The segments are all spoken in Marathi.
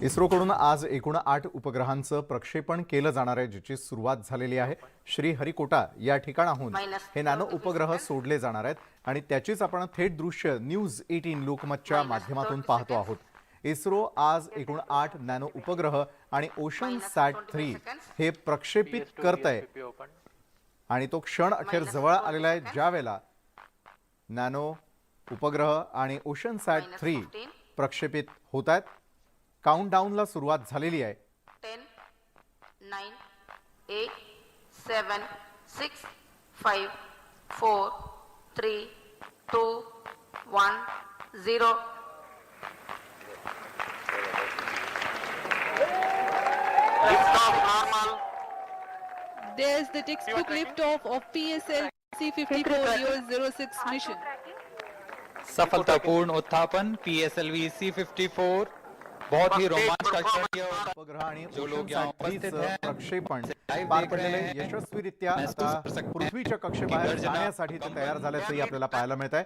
इस्रोकडून आज एकूण 8 उपग्रहांचं प्रक्षेपण केलं जाणार आहे, ज्याची सुरुवात झालेली आहे। श्रीहरिकोटा या ठिकाणाहून हे नॅनो उपग्रह सोडले जाणार आहेत आणि त्याचीच आपण थेट दृश्य न्यूज 18 लोकमतच्या माध्यमातून पाहतो आहोत। इस्रो आज एकूण 8 नॅनो उपग्रह आणि ओशन सॅट 3 हे प्रक्षेपित करतंय आणि तो क्षण अखेर जवळ आलेला आहे, ज्यावेळेला नॅनो उपग्रह आणि ओशन सॅट 3 प्रक्षेपित होत आहेत। काउंटडाऊनला सुरुवात झालेली आहे। 10 9 8 7 6 5 4 3 2 1 0 There's the textbook liftoff of PSL C-54-06 mission. सफलतापूर्ण उत्थापन PSLV C-54 बहुत ही रोमांचक क्षण उपग्रह आणि जो लोग यहाँ उपस्थित हैं प्रक्षेपण पार पडलेले यशस्वीरित्या आता पृथ्वीच्या कक्षेबाहेर जाण्यासाठी ते तयार झाल्याचंही आपल्याला पाहायला मिळत आहे।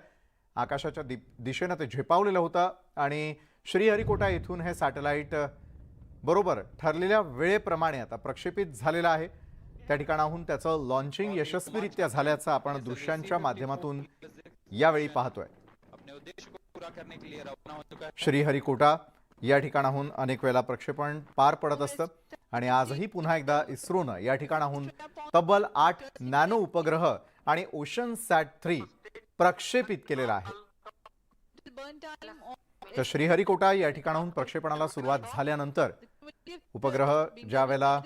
आकाशाच्या दिशेने ते झेपावलेलं होतं आणि श्रीहरिकोटा येथून हे सॅटेलाइट बरोबर ठरलेल्या वेळेप्रमाणे आता प्रक्षेपित झालेलं आहे। त्या ठिकाणाहून त्याचं लॉन्चिंग यशस्वीरित्या झाल्याचं आपण दृश्यांच्या माध्यमातून यावेळी पाहतोय। श्रीहरिकोटा या ठिकाणाहून अनेक वेळा प्रक्षेपण पार पडत असतं आणि आजही पुन्हा एकदा इस्रोनं या ठिकाणाहून तब्बल 8 नॅनो उपग्रह आणि ओशन सॅट 3 प्रक्षेपित केलेला आहे। तर श्रीहरिकोटा या ठिकाणाहून प्रक्षेपणाला सुरुवात झाल्यानंतर उपग्रह ज्यावेळेला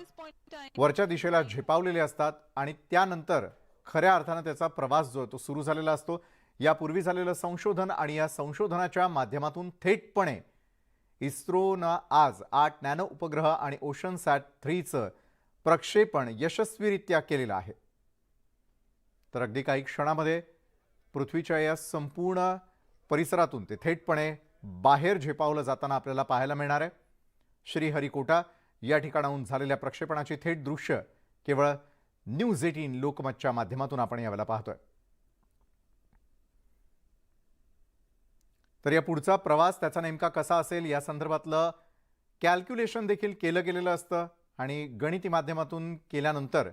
वरच्या दिशेला झेपावलेले असतात आणि त्यानंतर खऱ्या अर्थाने त्याचा प्रवास जो तो सुरू झालेला असतो। यापूर्वी झालेलं संशोधन आणि या संशोधनाच्या माध्यमातून थेटपणे इस्रोनं आज 8 नॅनो उपग्रह आणि ओशन सॅट 3चं प्रक्षेपण यशस्वीरित्या केलेलं आहे। तर अगदी काही क्षणामध्ये पृथ्वीच्या या संपूर्ण परिसरातून ते थेटपणे बाहेर झेपावलं जाताना आपल्याला पाहायला मिळणार आहे। श्रीहरिकोटा या ठिकाणाहून झालेल्या प्रक्षेपणाची थेट दृश्य केवळ न्यूज 18 लोकमतच्या माध्यमातून आपण यावेळेला पाहतोय। तर या पुढचा प्रवास त्याचा नेमका कसा असेल या संदर्भातलं कॅल्क्युलेशन देखील केलं गेलेलं असतं आणि गणिती माध्यमातून केल्यानंतर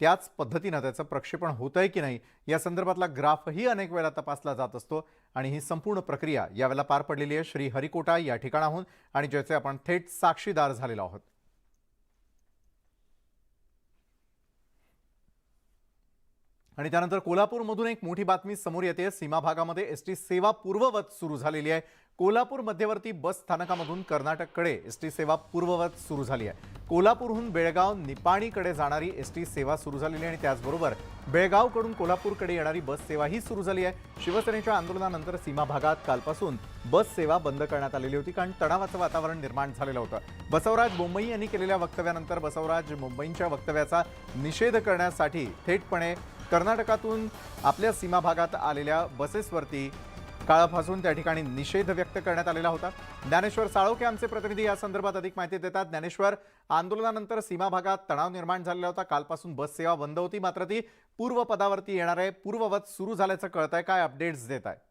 त्याच पद्धतीने त्याचं प्रक्षेपण होतंय की नाही या संदर्भातला ग्राफही अनेक वेळा तपासला जात असतो आणि ही संपूर्ण प्रक्रिया यावेळेला पार पडलेली आहे श्रीहरिकोटा या ठिकाणाहून आणि ज्याचे आपण थेट साक्षीदार झालेलो आहोत। आणि त्यानंतर कोल्हापूरमधून एक मोठी बातमी समोर येते। सीमा भागामध्ये एसटी सेवा पूर्ववत सुरू झालेली आहे। कोल्हापूर मध्यवर्ती बस स्थानकामधून कर्नाटककडे एसटी सेवा पूर्ववत सुरू झाली आहे। कोल्हापूरहून बेळगाव निपाणीकडे जाणारी एसटी सेवा सुरू झालेली आहे आणि त्याचबरोबर बेळगावकडून कोल्हापूरकडे येणारी बस सेवाही सुरू झाली आहे। शिवसेनेच्या आंदोलनानंतर सीमा भागात कालपासून बस सेवा बंद करण्यात आलेली होती, कारण तणावाचं वातावरण निर्माण झालेलं होतं। बसवराज बोम्मई यांनी केलेल्या वक्तव्यानंतर बसवराज बोम्मईंच्या वक्तव्याचा निषेध करण्यासाठी थेटपणे कर्नाटकातून आपल्या सीमा भागात आलेल्या बसेसवरती काळापासून त्या ठिकाणी निषेध व्यक्त करण्यात आलेला होता। ज्ञानेश्वर साळोखे आमचे प्रतिनिधी या संदर्भात अधिक माहिती देतात। ज्ञानेश्वर, आंदोलनानंतर सीमा भागात तणाव निर्माण झालेला होता, कालपासून बस सेवा बंद होती, मात्र ती पूर्वपदावरती येणार आहे, पूर्ववत सुरू झाल्याचं कळतंय, काय अपडेट्स देत आहे?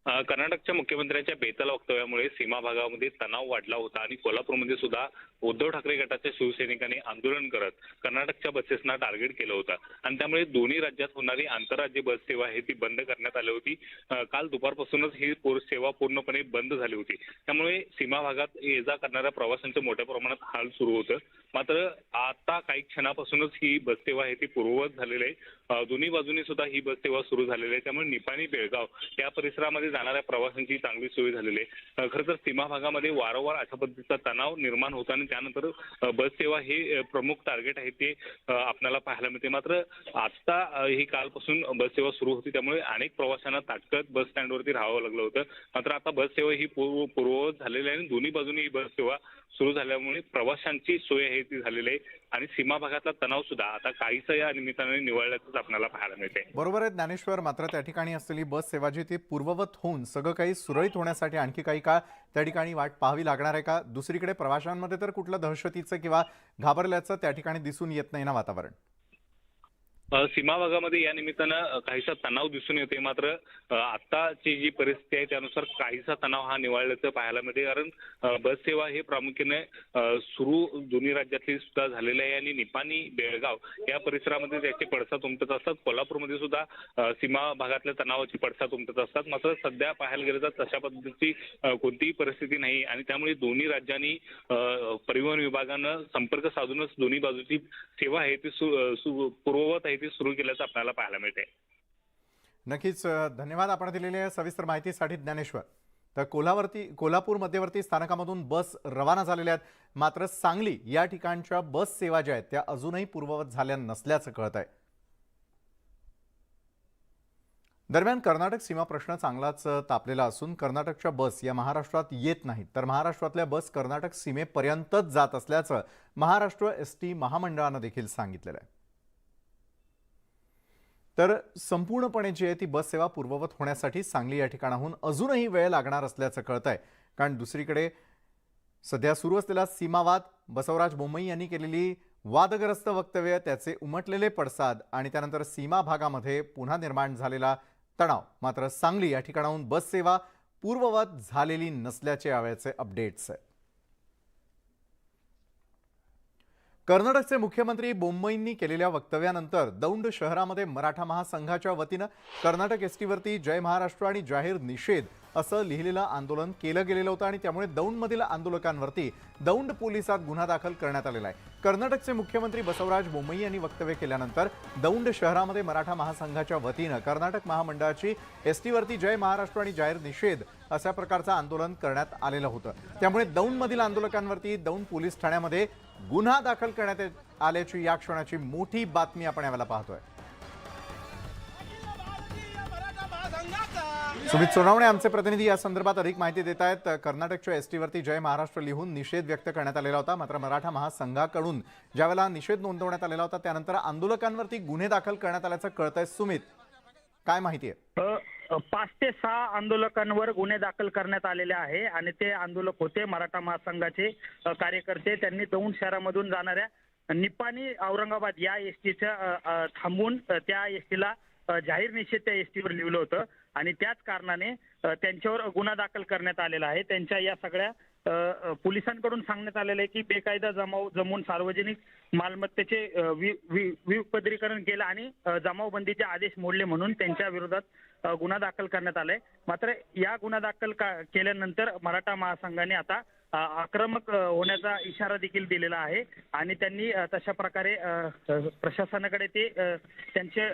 कर्नाटकच्या मुख्यमंत्र्यांच्या बेताल वक्तव्यामुळे सीमा भागामध्ये तणाव वाढला होता आणि कोल्हापूरमध्ये सुद्धा उद्धव ठाकरे गटाच्या शिवसैनिकांनी आंदोलन करत कर्नाटकच्या बसेसना टार्गेट केलं होतं आणि त्यामुळे दोन्ही राज्यात होणारी आंतरराज्य बस सेवा आहे ती बंद करण्यात आली होती। काल दुपारपासूनच ही सेवा पूर्णपणे बंद झाली होती, त्यामुळे सीमा भागात ये जा करणाऱ्या प्रवाशांचे मोठ्या प्रमाणात हाल सुरू होतं। मात्र आता काही क्षणापासूनच ही बस सेवा आहे ती पूर्ववत झालेली आहे। दोन्ही बाजूनी सुद्धा ही बस सेवा सुरू झालेली आहे, त्यामुळे निपाणी बेळगाव या परिसरामध्ये जाणाऱ्या प्रवाशांची चांगली सोय झालेली आहे। खरं तर सीमा भागामध्ये वारंवार अशा पद्धतीचा तणाव निर्माण होता आणि त्यानंतर बस सेवा हे प्रमुख टार्गेट आहे ते आपल्याला पाहायला मिळते। मात्र आता ही कालपासून बस सेवा सुरू होती, त्यामुळे अनेक प्रवाशांना ताटकळत बस स्टँडवरती राहावं लागलं होतं। मात्र आता बस सेवा ही पूर्ववत झालेली आहे आणि दोन्ही बाजूनी ही बस सेवा सुरू झाल्यामुळे प्रवाशांची सोय आहे ती झालेली आहे आणि सीमा भागातला तणाव सुद्धा आता काहीसा या निमित्ताने निवळल्याचंच आपल्याला पाहायला मिळते। बरोबर आहे ज्ञानेश्वर, मात्र त्या ठिकाणी असलेली बस सेवा जी ती पूर्ववत होऊन सगळं काही सुरळीत होण्यासाठी आणखी काही काळ त्या ठिकाणी वाट पाहावी लागणार आहे का? दुसरीकडे प्रवाशांमध्ये तर कुठलं दहशतीचं किंवा घाबरल्याचं त्या ठिकाणी दिसून येत नाही ना वातावरण? सीमा भागामध्ये या निमित्तानं काहीसा तणाव दिसून येते. मात्र आताची जी परिस्थिती आहे त्यानुसार काहीसा तणाव हा निवळल्याचं पाहायला मिळते. कारण बस सेवा हे प्रामुख्याने सुरू दोन्ही राज्यातली सुद्धा झालेली आहे आणि निपाणी बेळगाव या परिसरामध्ये त्याचे पडसाद उमटत असतात. कोल्हापूरमध्ये सुद्धा सीमा भागातल्या तणावाची पडसाद उमटत असतात. मात्र सध्या पाहायला गेलं तर तशा पद्धतीची कोणतीही परिस्थिती नाही आणि त्यामुळे दोन्ही राज्यांनी परिवहन विभागानं संपर्क साधूनच दोन्ही बाजूची सेवा आहे ती पूर्ववत आहे ती सुरू केल्याचं आपल्याला पाहायला मिळते. नक्कीच धन्यवाद आपण दिलेल्या सविस्तर माहितीसाठी ज्ञानेश्वर. तर कोल्हापूर मध्यवर्ती स्थानकामधून बस रवाना झालेल्या आहेत. मात्र सांगली या ठिकाणच्या बस सेवा ज्या आहेत त्या अजूनही पूर्ववत झाल्या नसल्याचं कळत आहे. दरम्यान कर्नाटक सीमा प्रश्न चांगलाच तापलेला असून कर्नाटकच्या बस या महाराष्ट्रात येत नाहीत तर महाराष्ट्रातल्या बस कर्नाटक सीमेपर्यंतच जात असल्याचं महाराष्ट्र एसटी महामंडळानं देखील सांगितलेलं आहे. तर संपूर्णपणे जी आहे ती बस सेवा पूर्ववत होण्यासाठी सांगली या ठिकाणाहून अजूनही वेळ लागणार असल्याचं कळतंय. कारण दुसरीकडे सध्या सुरू असलेला सीमावाद, बसवराज बोम्मई यांनी केलेली वादग्रस्त वक्तव्य, त्याचे उमटलेले पडसाद आणि त्यानंतर सीमा भागामध्ये पुन्हा निर्माण झालेला तणाव, मात्र सांगली या ठिकाणाहून बस सेवा पूर्ववत झालेली नसल्याचे यावेळचे अपडेट्स आहेत. कर्नाटकचे मुख्यमंत्री बोम्मईंनी केलेल्या वक्तव्यानंतर दौंड शहरामध्ये मराठा महासंघाच्या वतीनं कर्नाटक एसटीवरती जय महाराष्ट्र आणि जाहीर निषेध असं लिहिलेलं आंदोलन केलं गेलेलं होतं आणि त्यामुळे दौंडमधील आंदोलकांवरती दौंड पोलिसात गुन्हा दाखल करण्यात आलेला आहे. कर्नाटकचे मुख्यमंत्री बसवराज बोम्मई यांनी वक्तव्य केल्यानंतर दौंड शहरामध्ये मराठा महासंघाच्या वतीनं कर्नाटक महामंडळाची एसटीवरती जय महाराष्ट्र आणि जाहीर निषेध अशा प्रकारचं आंदोलन करण्यात आलेलं होतं. त्यामुळे दौंडमधील आंदोलकांवरती दौंड पोलीस ठाण्यामध्ये गुन्हा दाखल करण्यात आल्याची या क्षणाची मोठी बातमी आपण यावेळेला पाहतोय. सुमित सोनावणे आमचे प्रतिनिधी या संदर्भात अधिक माहिती देत आहेत. कर्नाटकच्या एसटीवरती जय महाराष्ट्र लिहून निषेध व्यक्त करण्यात आलेला होता. मात्र मराठा महासंघाकडून ज्यावेळेला निषेध नोंदवण्यात आलेला होता त्यानंतर आंदोलकांवरती गुन्हे दाखल करण्यात आल्याचं कळतंय. सुमित, काय माहिती आहे? 5 ते 6 आंदोलकांवर गुन्हे दाखल करण्यात आलेले आहे आणि ते आंदोलक होते मराठा महासंघाचे कार्यकर्ते. त्यांनी दौंड शहरामधून जाणाऱ्या निपाणी औरंगाबाद या एसटीच्या थांबून त्या एसटीला जाहीर निषेध त्या एसटीवर लिहिलं होतं आणि त्याच कारणाने त्यांच्यावर गुन्हा दाखल करण्यात आलेला आहे. त्यांच्या या सगळ्या पोलिसांकडून सांगण्यात आलेलं आहे की बेकायदा जमवून सार्वजनिक मालमत्तेचे विपदरीकरण केलं आणि जमावबंदीचे आदेश मोडले म्हणून त्यांच्या विरोधात गुन्हा दाखल करण्यात आलाय. मात्र या गुन्हा दाखल केल्यानंतर मराठा महासंघाने आता आक्रमक होण्याचा इशारा देखील दिलेला आहे आणि त्यांनी तशा प्रकारे प्रशासनाकडे ते त्यांचे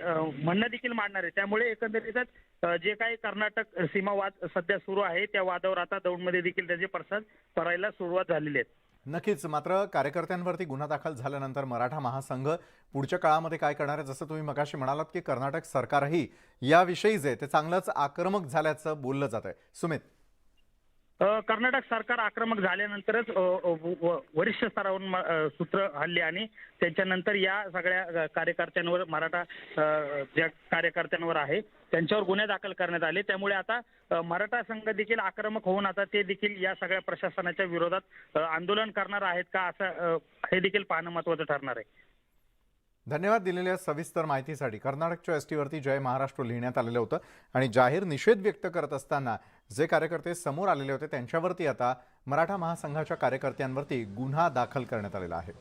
म्हणणं देखील मांडणार आहे. त्यामुळे एकंदरीतच जे काही कर्नाटक सीमा वाद सध्या सुरू आहे त्या वादावर आता दौंडमध्ये देखील त्याचे पडसाद पडायला सुरुवात झालेली आहे. नक्कीच. मात्र कार्यकर्त्यांवरती गुन्हा दाखल झाल्यानंतर मराठा महासंघ पुढच्या काळामध्ये काय करणार आहे? जसं तुम्ही मगाशी म्हणालात की कर्नाटक सरकारही याविषयी जे ते चांगलंच आक्रमक झाल्याचं बोललं जात आहे. सुमित, कर्नाटक सरकार आक्रमक झाल्यानंतरच वरिष्ठ स्तरावरून सूत्र हल्ले आणि त्याच्यानंतर या सगळ्या कार्यकर्त्यांवर मराठा ज्या कार्यकर्त्यांवर आहे त्यांच्यावर गुन्हे दाखल करण्यात आले. त्यामुळे आता मराठा संघ देखील आक्रमक होऊन आता ते देखील या सगळ्या प्रशासनाच्या विरोधात आंदोलन करणार आहेत का असं हे देखील पाहणं महत्त्वाचं ठरणार आहे. धन्यवाद दिलेल्या सविस्तर माहितीसाठी. कर्नाटकच्या एसटीवरती जय महाराष्ट्र लिहिण्यात आलेलं होतं आणि जाहीर निषेध व्यक्त करत असताना जे कार्यकर्ते समोर आलेले होते त्यांच्यावरती आता मराठा महासंघाच्या कार्यकर्त्यांवरती गुन्हा दाखल करण्यात आलेला आहे.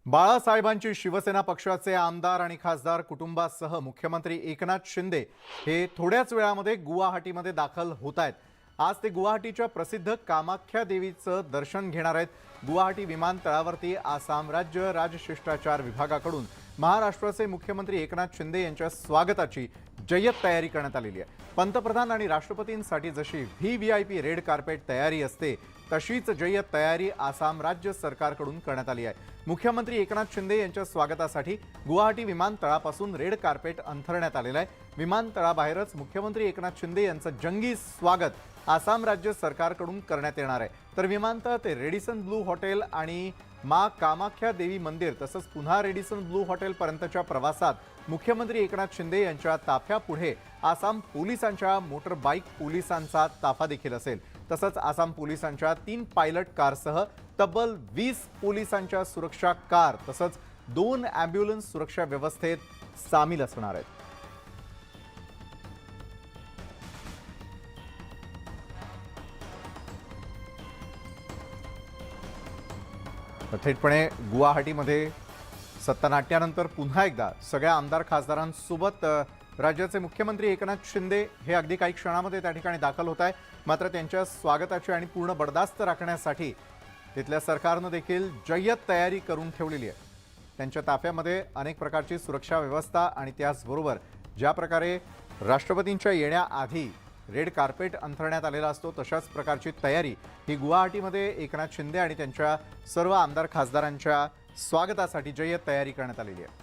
बाळासाहेबांची शिवसेना पक्षाचे आमदार आणि खासदार कुटुंबासह मुख्यमंत्री एकनाथ शिंदे हे थोड्याच वेळामध्ये गुवाहाटीमध्ये दाखल होत आहेत. आज ते गुवाहाटीच्या प्रसिद्ध कामाख्या देवीचं दर्शन घेणार आहेत. गुवाहाटी विमानतळावरती आसाम राज्य राजशिष्टाचार विभागाकडून महाराष्ट्राचे मुख्यमंत्री एकनाथ शिंदे यांच्या स्वागताची जय्यत तयारी करण्यात आलेली आहे. पंतप्रधान आणि राष्ट्रपतींसाठी जशी VVIP रेड कार्पेट तयारी असते तशीच जय्यत तयारी आसाम राज्य सरकारकडून करण्यात आली आहे. मुख्यमंत्री एकनाथ शिंदे यांच्या स्वागतासाठी गुवाहाटी विमानतळापासून रेड कार्पेट अंथरण्यात आलेलं आहे. विमानतळाबाहेरच मुख्यमंत्री एकनाथ शिंदे यांचं जंगी स्वागत आसाम राज्य सरकारकडून करण्यात येणार आहे. तर विमानतळ ते रेडिसन ब्लू हॉटेल आणि मा कामाख्या देवी मंदिर तसंच पुन्हा रेडिसन ब्लू हॉटेल पर्यंतच्या प्रवासात मुख्यमंत्री एकनाथ शिंदे यांच्या ताफ्यापुढे आसाम पोलिसांच्या मोटर बाईक पोलिसांचा ताफा देखील असेल. तसंच आसाम पोलिसांच्या 3 पायलट कारसह तब्बल 20 पोलिसांच्या सुरक्षा कार तसंच 2 अँब्युलन्स सुरक्षा व्यवस्थेत सामील असणार आहेत. थेटपणे गुवाहाटीमध्ये सत्तानाट्यानंतर पुन्हा एकदा सगळ्या आमदार खासदारांसोबत राज्याचे मुख्यमंत्री एकनाथ शिंदे हे अगदी काही क्षणामध्ये त्या ठिकाणी दाखल होत आहे. मात्र त्यांच्या स्वागताची आणि पूर्ण बडदास्त राखण्यासाठी तिथल्या सरकारनं देखील जय्यत तयारी करून ठेवलेली आहे. त्यांच्या ताफ्यामध्ये अनेक प्रकारची सुरक्षा व्यवस्था आणि त्याचबरोबर ज्या प्रकारे राष्ट्रपतींच्या येण्याआधी रेड कार्पेट अंथरण्यात आलेला असतो तशाच प्रकारची तयारी ही गुवाहाटीमध्ये एकनाथ शिंदे आणि त्यांच्या सर्व आमदार खासदारांच्या स्वागतासाठी जय्यत तयारी करण्यात आलेली आहे.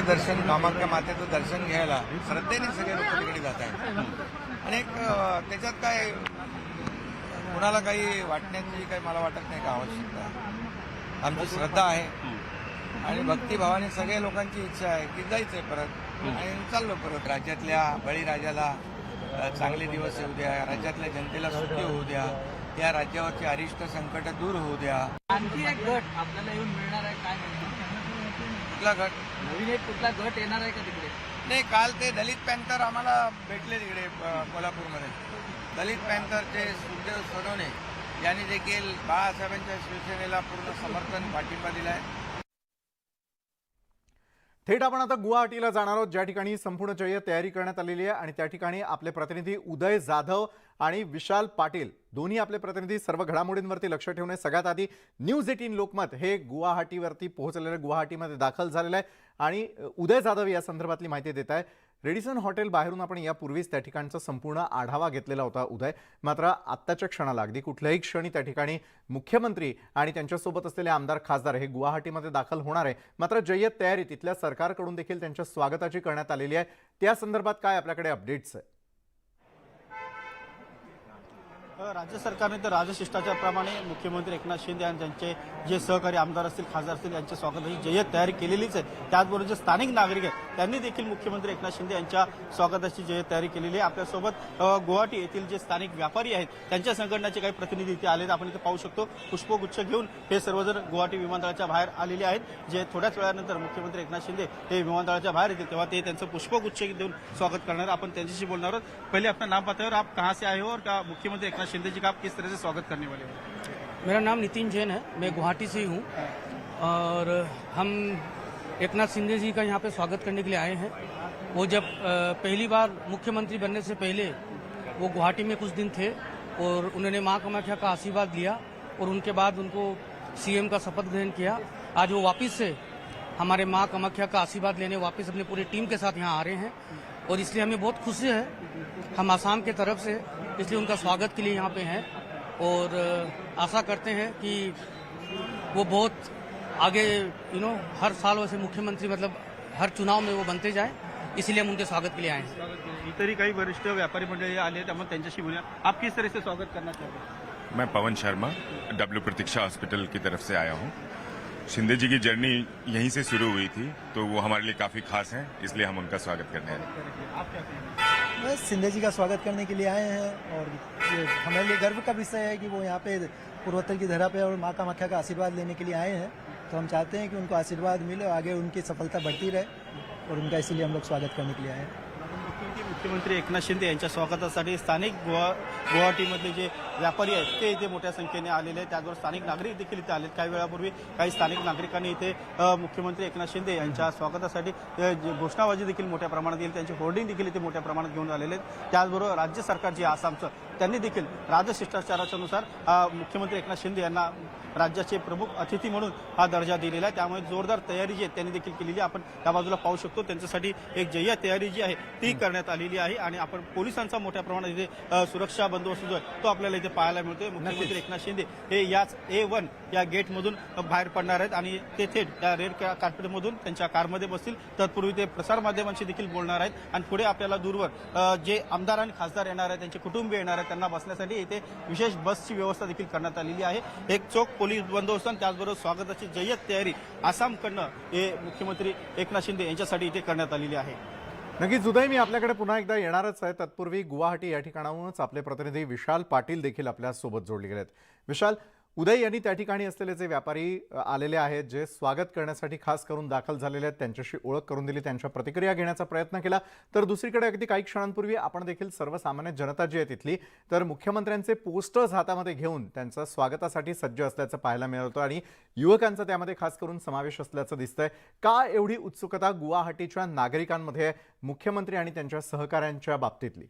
दर्शन कामाख्या मातेचं दर्शन घ्यायला श्रद्धेने सगळे लोक तिकडे जात आहेत. आणि एक त्याच्यात काय कुणाला काही वाटण्याची काही मला वाटत नाही का आवश्यकता. आमची श्रद्धा आहे आणि भक्तिभावाने सगळ्या लोकांची इच्छा आहे की जायचंय परत आणि चाललो परत. राज्यातल्या बळीराजाला चांगले दिवस येऊ द्या, राज्यातल्या जनतेला सुखी होऊ द्या, या राज्यावरची अरिष्ट संकट दूर होऊ द्या. आणखी एक गट आपल्याला येऊन मिळणार आहे काय कुठला गट? नवीन एक कुठला गट येणार आहे का तिकडे? नाही, काल ते दलित पॅन्थर आम्हाला भेटले तिकडे कोल्हापूरमध्ये. दलित पॅन्थरचे सुखदेव सोनवणे यांनी देखील बाळासाहेबांच्या शिवसेनेला पूर्ण समर्थन पाठिंबा दिलाय. थेट आपण आता गुवाहाटीला जाणार आहोत ज्या ठिकाणी संपूर्ण जय्यत तयारी करण्यात आलेली आहे आणि त्या ठिकाणी आपले प्रतिनिधी उदय जाधव आणि विशाल पाटील दोन्ही आपले प्रतिनिधी सर्व घडामोडींवरती लक्ष ठेवणे. सगळ्यात आधी न्यूज 18 लोकमत हे गुवाहाटीवरती पोहोचलेलं गुवाहाटीमध्ये दाखल झालेलं आहे आणि उदय जाधव या संदर्भातली माहिती देत आहे. रेडिसन हॉटेल बाहेरून आपण यापूर्वीच त्या ठिकाणचा संपूर्ण आढावा घेतलेला होता उदय. मात्र आत्ताच्या क्षणाला अगदी कुठल्याही क्षणी त्या ठिकाणी मुख्यमंत्री आणि त्यांच्यासोबत असलेले आमदार खासदार हे गुवाहाटीमध्ये दाखल होणार आहे. मात्र जय्यत तयारी तिथल्या सरकारकडून देखील त्यांच्या स्वागताची करण्यात आलेली आहे. त्या संदर्भात काय आपल्याकडे अपडेट्स आहे? राज्य सरकारने तर राजशिष्टाचाराप्रमाणे मुख्यमंत्री एकनाथ शिंदे आणि त्यांचे जे सहकारी आमदार असतील खासदार असतील यांच्या स्वागताची जय्यत तयारी केलेलीच आहे. त्याचबरोबर जे स्थानिक नागरिक आहेत त्यांनी देखील मुख्यमंत्री एकनाथ शिंदे यांच्या स्वागताची जय्यत तयारी केलेली आहे. आपल्यासोबत गुवाहाटी येथील जे स्थानिक व्यापारी आहेत त्यांच्या संघटनेचे काही प्रतिनिधी इथे आलेत. आपण इथे पाहू शकतो पुष्पगुच्छ घेऊन हे सर्वजण गुवाहाटी विमानतळाच्या बाहेर आलेले आहेत. जे थोड्याच वेळानंतर मुख्यमंत्री एकनाथ शिंदे हे विमानतळाच्या बाहेर येतील तेव्हा ते त्यांचं पुष्पगुच्छ देऊन स्वागत करणार. आपण त्यांच्याशी बोलणार आहोत. पहिले अपना नाम बताओ और आप कहाँ से आए हो और क्या मुख्यमंत्री एकनाथ शिंदे जी का आप किस तरह से स्वागत करने वाले हो? मेरा नाम नितिन जैन है, मैं गुवाहाटी से ही हूँ और हम एकनाथ शिंदे जी का यहाँ पे स्वागत करने के लिए आए हैं. वो जब पहली बार मुख्यमंत्री बनने से पहले वो गुवाहाटी में कुछ दिन थे और उन्होंने माँ कामाख्या का आशीर्वाद लिया और उनके बाद उनको सीएम का शपथ ग्रहण किया. आज वो वापस से हमारे माँ कामाख्या का आशीर्वाद लेने वापस अपनी पूरी टीम के साथ यहाँ आ रहे हैं और इसलिए हमें बहुत खुशी है. हम आसाम के तरफ से इसलिए उनका स्वागत के लिए यहाँ पे हैं और आशा करते हैं कि वो बहुत आगे हर साल वैसे मुख्यमंत्री मतलब हर चुनाव में वो बनते जाए, इसलिए हम उनके स्वागत के लिए आए हैं. इतरही काही वरिष्ठ व्यापारी मंडळी आले आहेत त्यामुळे त्यांच्याशी बोलूया. आप किस तरह से स्वागत करना चाहते हैं? मैं पवन शर्मा डब्ल्यू प्रतीक्षा हॉस्पिटल की तरफ से आया हूँ. शिंदे जी की जर्नी यहीं से शुरू हुई थी तो वो हमारे लिए काफ़ी खास हैं, इसलिए हम उनका स्वागत करने आए हैं. आप क्या कहेंगे? बस शिंदे जी का स्वागत करने के लिए आए हैं और ये हमारे लिए गर्व का विषय है कि वो यहाँ पे पूर्वोत्तर की धरा पे और माँ कामाख्या का आशीर्वाद लेने के लिए आए हैं. तो हम चाहते हैं कि उनको आशीर्वाद मिले और आगे उनकी सफलता बढ़ती रहे और उनका इसीलिए हम लोग स्वागत करने के लिए आए हैं. मुख्यमंत्री एकनाथ शिंदे यांच्या स्वागतासाठी स्थानिक गुवाहाटीमधले जे व्यापारी आहेत ते इथे मोठ्या संख्येने आलेले आहेत. त्याचबरोबर स्थानिक नागरिक देखील इथे आले. काही वेळापूर्वी काही स्थानिक नागरिकांनी इथे मुख्यमंत्री एकनाथ शिंदे यांच्या स्वागतासाठी घोषणाबाजी देखील मोठ्या प्रमाणात येईल. त्यांचे होर्डिंग देखील इथे मोठ्या प्रमाणात घेऊन आलेले आहेत. त्याचबरोबर राज्य सरकार जे आसामचं त्यांनी देखील राजशिष्टाचारानुसार मुख्यमंत्री एकनाथ शिंदे यांना राज्याचे प्रमुख अतिथी म्हणून हा दर्जा दिलेला आहे. त्यामुळे जोरदार तयारी जी आहे त्यांनी देखील केलेली आहे. आपण त्या बाजूला पाहू शकतो. त्यांच्यासाठी एक जय्यत तयारी जी आहे ती करण्यात आलेली आहे आणि आपण पोलिसांचा मोठ्या प्रमाणात इथे सुरक्षा बंदोबस्त जो आहे तो आपल्याला इथे पाहायला मिळतोय. मुख्यमंत्री एकनाथ शिंदे हे याच A1 या गेटमधून बाहेर पडणार आहेत आणि ते थेट त्या रेड कार्पेटमधून त्यांच्या कारमध्ये बसतील. तत्पूर्वी ते प्रसारमाध्यमांशी देखील बोलणार आहेत आणि पुढे आपल्याला दूरवर जे आमदार आणि खासदार येणार आहेत त्यांचे कुटुंबीय येणार आहेत त्यांना बसण्यासाठी इथे विशेष बसची व्यवस्था देखील करण्यात आलेली आहे. एक चोख पोलीस बंदोबस्त आणि त्याचबरोबर स्वागताची जय्यत तयारी आसामकडनं हे मुख्यमंत्री एकनाथ शिंदे यांच्यासाठी इथे करण्यात आलेली आहे. नक्कीच उदय, मी आपल्याकडे पुन्हा एकदा येणारच आहे. तत्पूर्वी गुवाहाटी या ठिकाणाहूनच आपले प्रतिनिधी विशाल पाटील देखील आपल्या सोबत जोडले गेलेत. विशाल, उदय यांनी त्या ठिकाणी असलेले जे व्यापारी आलेले आहेत, जे स्वागत करण्यासाठी खास करून दाखल झालेले आहेत, त्यांच्याशी ओळख करून दिली, त्यांच्या प्रतिक्रिया घेण्याचा प्रयत्न केला. तर दुसरीकडे अगदी काही क्षणांपूर्वी आपण देखील सर्वसामान्य जनता जी आहे तिथली, तर मुख्यमंत्र्यांचे पोस्टर्स हातामध्ये घेऊन त्यांच्या स्वागतासाठी सज्ज असल्याचं पाहायला मिळत होतं आणि युवकांचा त्यामध्ये खास करून समावेश असल्याचं दिसतंय. का एवढी उत्सुकता गुवाहाटीच्या नागरिकांमध्ये मुख्यमंत्री आणि त्यांच्या सहकाऱ्यांच्या बाबतीतली?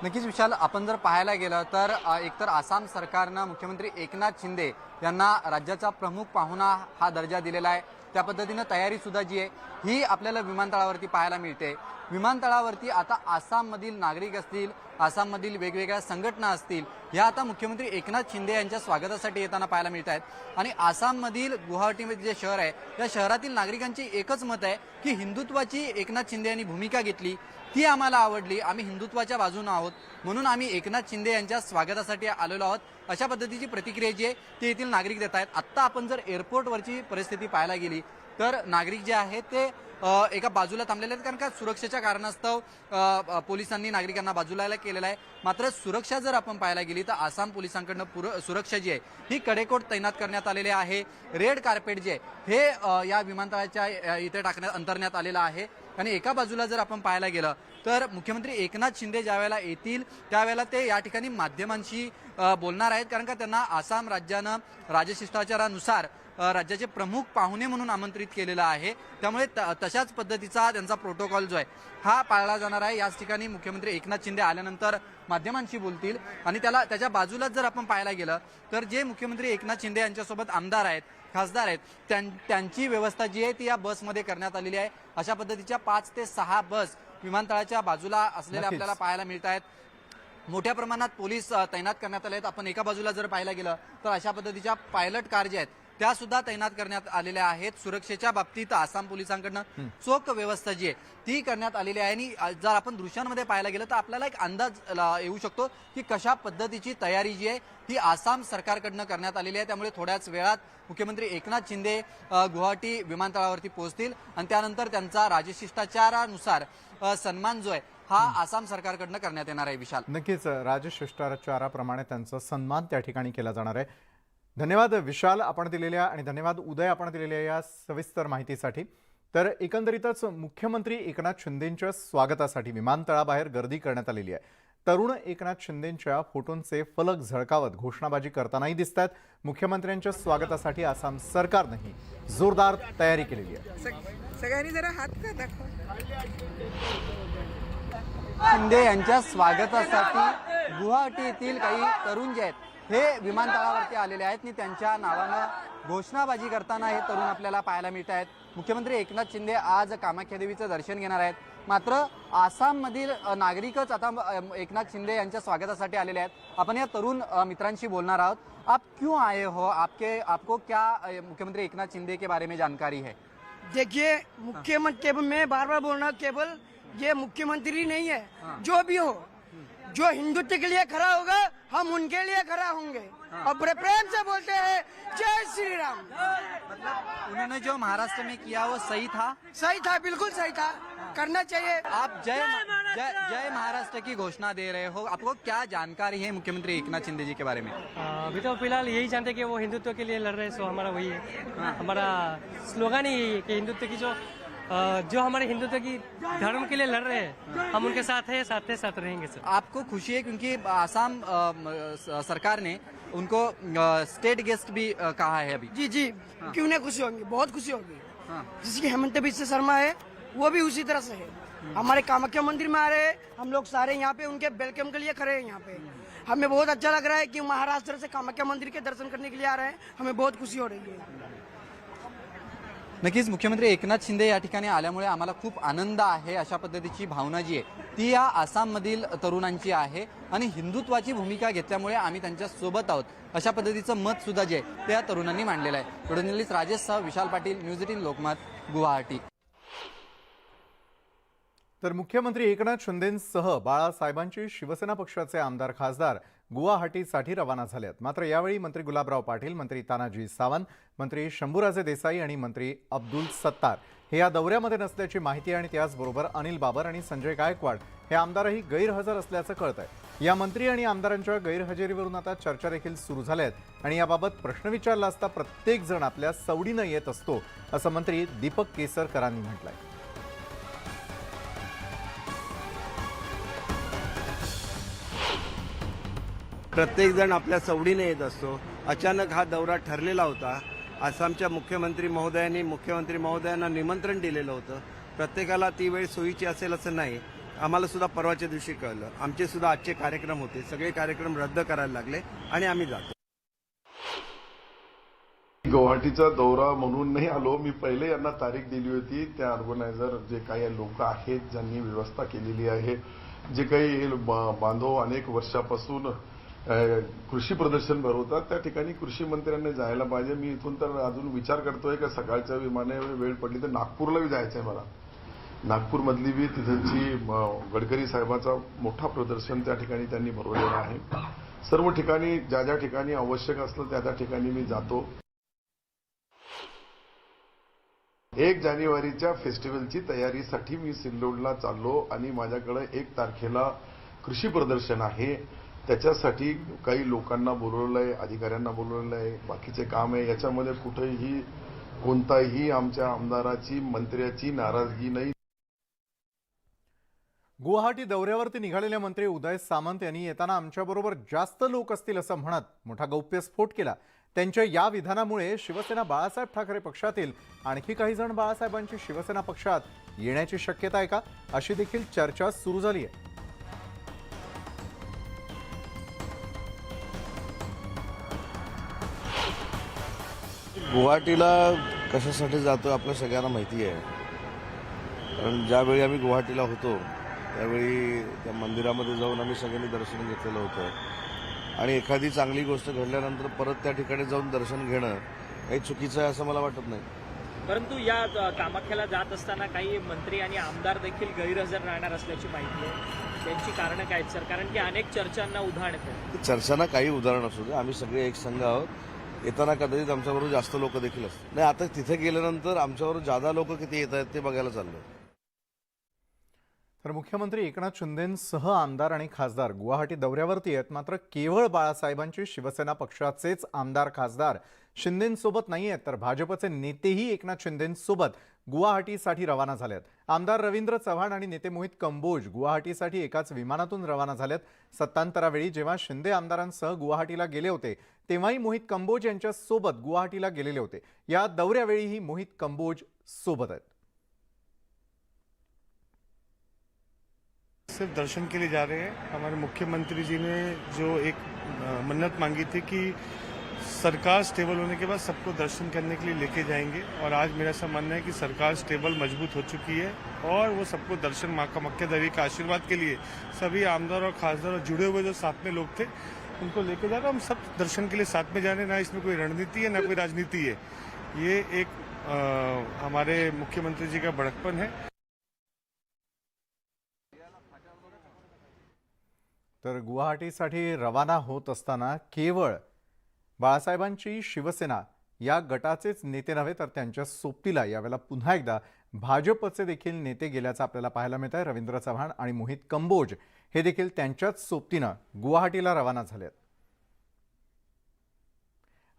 नक्कीच विशाल, आपण जर पाहायला गेलं तर एकतर आसाम सरकारनं मुख्यमंत्री एकनाथ शिंदे यांना राज्याचा प्रमुख पाहुणा हा दर्जा दिलेला आहे. त्या पद्धतीनं तयारी सुद्धा जी आहे ही आपल्याला विमानतळावरती पाहायला मिळते. विमानतळावरती आता आसाममधील नागरिक असतील, आसाममधील वेगवेगळ्या संघटना असतील, ह्या आता मुख्यमंत्री एकनाथ शिंदे यांच्या स्वागतासाठी येताना पाहायला मिळत आहेत. आणि आसाममधील गुवाहाटीमध्ये जे शहर आहे, या शहरातील नागरिकांची एकच मत आहे की हिंदुत्वाची एकनाथ शिंदे यांनी भूमिका घेतली, ती आम्हाला आवडली, आम्ही हिंदुत्वाच्या बाजूने आहोत, म्हणून आम्ही एकनाथ शिंदे यांच्या स्वागतासाठी आलेलो आहोत, अशा पद्धतीची प्रतिक्रिया जी आहे ती येथील नागरिक देत आहेत. आत्ता आपण जर एअरपोर्टवरची परिस्थिती पाहायला गेली तर नागरिक जे आहेत ते एका बाजूला थांबलेले आहेत, कारण का सुरक्षेच्या कारणास्तव पोलिसांनी नागरिकांना बाजूला केलेलं आहे. मात्र सुरक्षा जर आपण पाहायला गेली तर आसाम पोलिसांकडनं सुरक्षा जी आहे ही कडेकोट तैनात करण्यात आलेली आहे. रेड कार्पेट जे आहे हे या विमानतळाच्या इथे अंतरण्यात आलेलं आहे. आणि एका बाजूला जर आपण पाहायला गेलं तर मुख्यमंत्री एकनाथ शिंदे ज्यावेळेला येतील त्यावेळेला ते या ठिकाणी माध्यमांशी बोलणार आहेत, कारण का त्यांना आसाम राज्यानं राजशिष्टाचारानुसार राज्याचे प्रमुख पाहुणे म्हणून आमंत्रित केलेलं आहे. त्यामुळे तशाच पद्धतीचा त्यांचा प्रोटोकॉल जो आहे हा पाळला जाणार आहे. याच ठिकाणी मुख्यमंत्री एकनाथ शिंदे आल्यानंतर माध्यमांशी बोलतील. आणि त्याच्या बाजूलाच जर आपण पाहायला गेलं तर जे मुख्यमंत्री एकनाथ शिंदे यांच्यासोबत आमदार आहेत, खासदार आहेत, त्यांची व्यवस्था जी आहे ती या बसमध्ये करण्यात आलेली आहे. अशा पद्धतीच्या 5 ते 6 बस विमानतळाच्या बाजूला असलेल्या आपल्याला पाहायला मिळत आहेत. मोठ्या प्रमाणात पोलीस तैनात करण्यात आले आहेत. आपण एका बाजूला जर पाहायला गेलं तर अशा पद्धतीच्या पायलट कार ज्या आहेत त्या सुद्धा तैनात करण्यात आलेल्या आहेत. सुरक्षेच्या बाबतीत आसाम पोलिसांकडनं चोख व्यवस्था जी आहे ती करण्यात आलेली आहे. आणि जर आपण दृश्यांमध्ये पाहायला गेलं तर आपल्याला एक अंदाज येऊ शकतो की कशा पद्धतीची तयारी जी आहे ही आसाम सरकारकडनं करण्यात आलेली आहे. त्यामुळे थोड्याच वेळात मुख्यमंत्री एकनाथ शिंदे गुवाहाटी विमानतळावरती पोहोचतील आणि त्यानंतर त्यांचा राजशिष्टाचारानुसार सन्मान जो आहे हा आसाम सरकारकडनं करण्यात येणार आहे. विशाल, नक्कीच राजशिष्टाचाराप्रमाणे त्यांचा सन्मान त्या ठिकाणी केला जाणार आहे. धन्यवाद विशाल आपण दिलेल्या आणि धन्यवाद उदय आपण दिलेल्या या सविस्तर माहितीसाठी. तर एकंदरीतच मुख्यमंत्री एकनाथ शिंदेंच्या स्वागतासाठी विमानतळाबाहेर गर्दी करण्यात आलेली आहे. तरुण एकनाथ शिंदेंच्या फोटोंचे फलक झळकावत घोषणाबाजी करतानाही दिसत आहेत. मुख्यमंत्र्यांच्या स्वागतासाठी आसाम सरकारनेही जोरदार तयारी केलेली आहे. सगळ्यांनी जरा हात का दाखवा. शिंदे यांच्या स्वागतासाठी गुवाहाटी येथील काही तरुण जे आहेत हे विमानतळावरती आलेले आहेत आणि त्यांच्या नावानं घोषणाबाजी करताना हे तरुण आपल्याला पाहायला मिळत आहेत. मुख्यमंत्री एकनाथ शिंदे आज कामाख्या देवीचं दर्शन घेणार आहेत. मात्र आसाममधील नागरिकच आता एकनाथ शिंदे यांच्या स्वागतासाठी आलेले आहेत. आपण या तरुण मित्रांशी बोलणार आहोत. आप क्यों आए हो? आपको क्या मुख्यमंत्री एकनाथ शिंदे के बारे में जानकारी है? देखिए, मुख्यमंत्री मैं बार बार बोल रहा हूँ, केवल ये मुख्यमंत्री नहीं है, जो भी हो, जो हिंदुत्व के लिए खड़ा होगा हम उनके लिए खड़ा होंगे और बड़े प्रेम से बोलते हैं जय श्री राम. मतलब उन्होंने जो महाराष्ट्र में किया वो सही था? सही था, बिल्कुल सही था, करना चाहिए. आप जय महाराष्ट्र की घोषणा दे रहे हो, आपको क्या जानकारी है मुख्यमंत्री एकनाथ शिंदे जी के बारे में? अभी तो फिलहाल यही जानते कि वो हिंदुत्व के लिए लड़ रहे हैं, सो हमारा वही है. हमारा स्लोगन ही है कि हिंदुत्व की जो हमारे हिंदुत्व की धर्म के लिए लड़ रहे हैं हम उनके साथ हैं, साथ रहेंगे सर. आपको खुशी है क्योंकि आसाम सरकार ने उनको स्टेट गेस्ट भी कहा है अभी? जी, क्यों नहीं खुशी होंगी, बहुत खुशी होगी. जिसकी हेमंत बिस्वा शर्मा है वो भी उसी तरह से है. हमारे कामाख्या मंदिर में आ रहे हैं हम लोग सारे, यहाँ पे उनके वेलकम के लिए खड़े हैं. यहाँ पे हमें बहुत अच्छा लग रहा है कि महाराष्ट्र से कामाख्या मंदिर के दर्शन करने के लिए आ रहे हैं. हमें बहुत खुशी हो रही है. नक्कीच मुख्यमंत्री एकनाथ शिंदे या ठिकाणी आल्यामुळे आम्हाला खूप आनंद आहे, अशा पद्धतीची भावना जी आहे ती या आसाममधील तरुणांची आहे. आणि हिंदुत्वाची भूमिका घेतल्यामुळे आम्ही त्यांच्या सोबत आहोत, अशा पद्धतीचं मत सुद्धा जे आहे ते या तरुणांनी मांडलेलं आहे. व्हिडिओ राजेश सह विशाल पाटील, न्यूज 18 लोकमत, गुवाहाटी. तर मुख्यमंत्री एकनाथ शिंदेंसह बाळासाहेबांची शिवसेना पक्षाचे आमदार खासदार गुवाहाटीसाठी रवाना झाले आहेत. मात्र यावेळी मंत्री गुलाबराव पाटील, मंत्री तानाजी सावंत, मंत्री शंभूराजे देसाई आणि मंत्री अब्दुल सत्तार हे या दौऱ्यामध्ये नसल्याची माहिती आहे. आणि त्याचबरोबर अनिल बाबर आणि संजय गायकवाड हे आमदारही गैरहजर असल्याचं कळत आहे. या मंत्री आणि आमदारांच्या गैरहजेरीवरून आता चर्चा देखील सुरू झाल्या आहेत. आणि याबाबत प्रश्न विचारला असता प्रत्येक जण आपल्या सवडीनं येत असतो असं मंत्री दीपक केसरकरांनी म्हटलंय. प्रत्येकजण आपल्या सवडीने येत असतो. अचानक हा दौरा ठरलेला होता. आसामच्या मुख्यमंत्री महोदयांना निमंत्रण दिलेलं होतं. प्रत्येकाला ती वेळ सोयीची असेल असं नाही. आम्हाला सुद्धा परवाच्या दिवशी कळलं. आमचे सुद्धा आजचे कार्यक्रम होते. सगळे कार्यक्रम रद्द करायला लागले आणि आम्ही जातो. गुवाहाटीचा दौरा म्हणून नाही आलो. मी पहिले यांना तारीख दिली होती. त्या ऑर्गनायझर जे काही लोक आहेत ज्यांनी व्यवस्था केलेली आहे, जे काही बांधव अनेक वर्षापासून कृषी प्रदर्शन भरवतात, त्या ठिकाणी कृषी मंत्र्यांनी जायला पाहिजे. मी इथून तर अजून विचार करतोय की सकाळच्या विमाने वेळ पडली तर नागपूरला जायचंय मला. नागपूरमधली बी तिथची गडकरी साहेबांचा मोठा प्रदर्शन त्या ठिकाणी त्यांनी भरवलेला आहे. सर्व ठिकाणी ज्या ज्या ठिकाणी आवश्यक असलं त्या त्या ठिकाणी मी जातो. 1 जानेवारीच्या फेस्टिवलची तयारीसाठी मी सिल्लोडला चाललो आणि माझ्याकडे 1 तारखेला कृषी प्रदर्शन आहे. त्याच्यासाठी काही लोकांना बोलवलंय, अधिकाऱ्यांना बोलवलंय, बाकीचे काम आहे. याच्यामध्ये कुठेही कोणताही आमच्या आमदाराची, मंत्र्याची नाराजगी नाही. गुवाहाटी दौऱ्यावरती निघालेले मंत्री उदय सामंत यांनी येताना आमच्याबरोबर जास्त लोक असतील असं म्हणत मोठा गौप्यस्फोट केला. त्यांच्या या विधानामुळे शिवसेना बाळासाहेब ठाकरे पक्षातील आणखी काही जण बाळासाहेबांची शिवसेना पक्षात येण्याची शक्यता आहे का, अशी देखील चर्चा सुरू झाली आहे. गुवाहाटीला कशासाठी जातो आपल्या सगळ्यांना माहिती आहे. कारण ज्यावेळी आम्ही गुवाहाटीला होतो त्यावेळी त्या मंदिरामध्ये जाऊन आम्ही सगळ्यांनी दर्शन घेतलेलं होतं. आणि एखादी चांगली गोष्ट घडल्यानंतर परत त्या ठिकाणी जाऊन दर्शन घेणं काही चुकीचं आहे असं मला वाटत नाही. परंतु या कामाख्याला जात असताना काही मंत्री आणि आमदार देखील गैरहजर राहणार असल्याची माहिती आहे. त्यांची कारणं काय आहेत सर? कारण की अनेक चर्चांना उधाण येतं. चर्चांना काही उदाहरण असू दे. आम्ही सगळे एक संघ आहोत. येताना कदाचित आमच्याबरोबर जास्त लोक देखील असतात. नाही, आता तिथे गेल्यानंतर आमच्याबरोबर जादा लोक किती येत आहेत ते बघायला चाललो. तर मुख्यमंत्री एकनाथ शिंदेंसह आमदार आणि खासदार गुवाहाटी दौऱ्यावरती आहेत. मात्र केवळ बाळासाहेबांची शिवसेना पक्षाचेच आमदार खासदार शिंदेंसोबत नाही आहेत, तर भाजपचे नेतेही एकनाथ शिंदेंसोबत गुवाहाटीसाठी रवाना झाले आहेत. आमदार रवींद्र चव्हाण आणि नेते मोहित कंबोज गुवाहाटीसाठी एकाच विमानातून रवाना झालेत. सत्तांतरावेळी जेव्हा शिंदे आमदारांसह गुवाहाटीला गेले होते तेव्हाही मोहित कंबोज यांच्या सोबत गुवाहाटीला गेलेले होते. या दौऱ्यावेळीही मोहित कंबोज सोबत आहेत. सिर्फ दर्शन के लिए जा रहे हैं. हमारे मुख्यमंत्री जी ने जो एक मन्नत मांगी थी कि सरकार स्टेबल होने के बाद सबको दर्शन करने के लिए लेके जाएंगे, और आज मेरा ऐसा मानना है कि सरकार स्टेबल मजबूत हो चुकी है और वो सबको दर्शन माँ कामाख्या देवी का आशीर्वाद के लिए सभी आमदार और खासदार और जुड़े हुए जो साथ में लोग थे उनको लेके जा रहे. हम सब दर्शन के लिए साथ में जा रहे हैं. ना इसमें कोई रणनीति है ना कोई राजनीति है. ये एक हमारे मुख्यमंत्री जी का बड़कपन है. तर गुवाहाटीसाठी रवाना होत असताना केवळ बाळासाहेबांची शिवसेना या गटाचेच नेते नव्हे, तर त्यांच्या सोबतीला यावेळेला पुन्हा एकदा भाजपचे देखील नेते गेल्याचं आपल्याला पाहायला मिळत आहे. रवींद्र चव्हाण आणि मोहित कंबोज हे देखील त्यांच्याच सोबतीनं गुवाहाटीला रवाना झाले आहेत.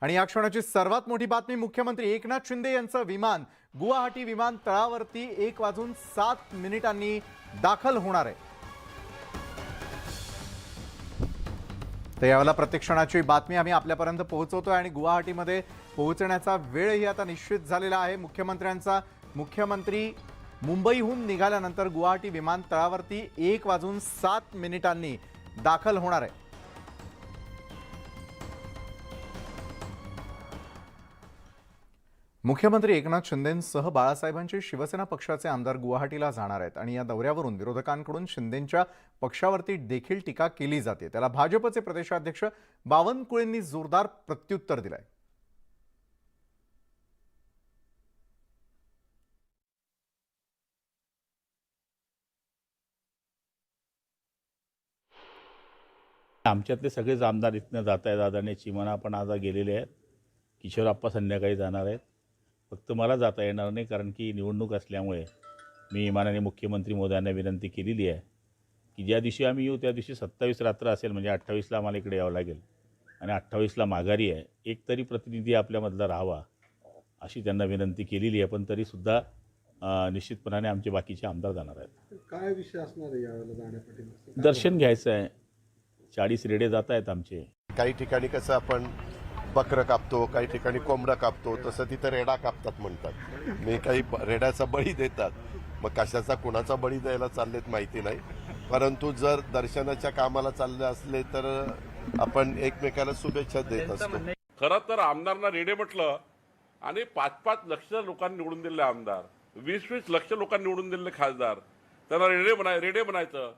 आणि या क्षणाची सर्वात मोठी बातमी, मुख्यमंत्री एकनाथ शिंदे यांचं विमान गुवाहाटी विमानतळावरती 1:07 दाखल होणार आहे. तर यावेळेला प्रत्यक्षणाची बातमी आम्ही आपल्यापर्यंत पोहोचवतोय आणि गुवाहाटीमध्ये पोहोचण्याचा वेळही आता निश्चित झालेला आहे मुख्यमंत्र्यांचा. मुख्यमंत्री मुंबईहून निघाल्यानंतर गुवाहाटी विमानतळावरती 1:07 दाखल होणार आहे. मुख्यमंत्री एकनाथ शिंदेंसह बाळासाहेबांचे शिवसेना पक्षाचे आमदार गुवाहाटीला जाणार आहेत आणि या दौऱ्यावरून विरोधकांकडून शिंदेंच्या पक्षावरती देखील टीका केली जाते. त्याला भाजपचे प्रदेशाध्यक्ष बावनकुळेंनी जोरदार प्रत्युत्तर दिलंय. आमच्यातले सगळेच आमदार इथनं जात आहेत. आदरणीय चिमणा पण आज गेलेले आहेत. किशोरप्पा संध्याकाळी जाणार आहेत. फक्त मला जाता येणार नाही, कारण की निवडणूक असल्यामुळे मी माननीय मुख्यमंत्री महोदयांना विनंती केलेली आहे की ज्या दिवशी आम्ही येऊ त्या दिवशी 27 रात्र असेल, म्हणजे 28ला आम्हाला इकडे यावं लागेल आणि 28ला माघारी आहे. एक तरी प्रतिनिधी आपल्यामधला राहावा अशी त्यांना विनंती केलेली आहे. पण तरीसुद्धा निश्चितपणाने आमचे बाकीचे आमदार जाणार आहेत. काय विषय असणार आहे यावेळेला जाण्यासाठी? दर्शन घ्यायचं आहे. 40 रेडे जात आहेत आमचे. काही ठिकाणी कसं आपण बकरं कापतो, काही ठिकाणी कोंबडं कापतो, तसं तिथं रेडा कापतात म्हणतात. मी काही रेड्याचा बळी देतात. मग कशाचा कुणाचा बळी द्यायला चाललेत माहिती नाही, परंतु जर दर्शनाच्या कामाला चालले असले तर आपण एकमेकाला शुभेच्छा देत असतो. खरं तर आमदारांना रेडे म्हटलं आणि 5-5 लक्ष लोकांनी निवडून दिलेले आमदार, 20-20 लक्ष लोकांनी निवडून दिलेले खासदार, त्यांना रेडे बनायचं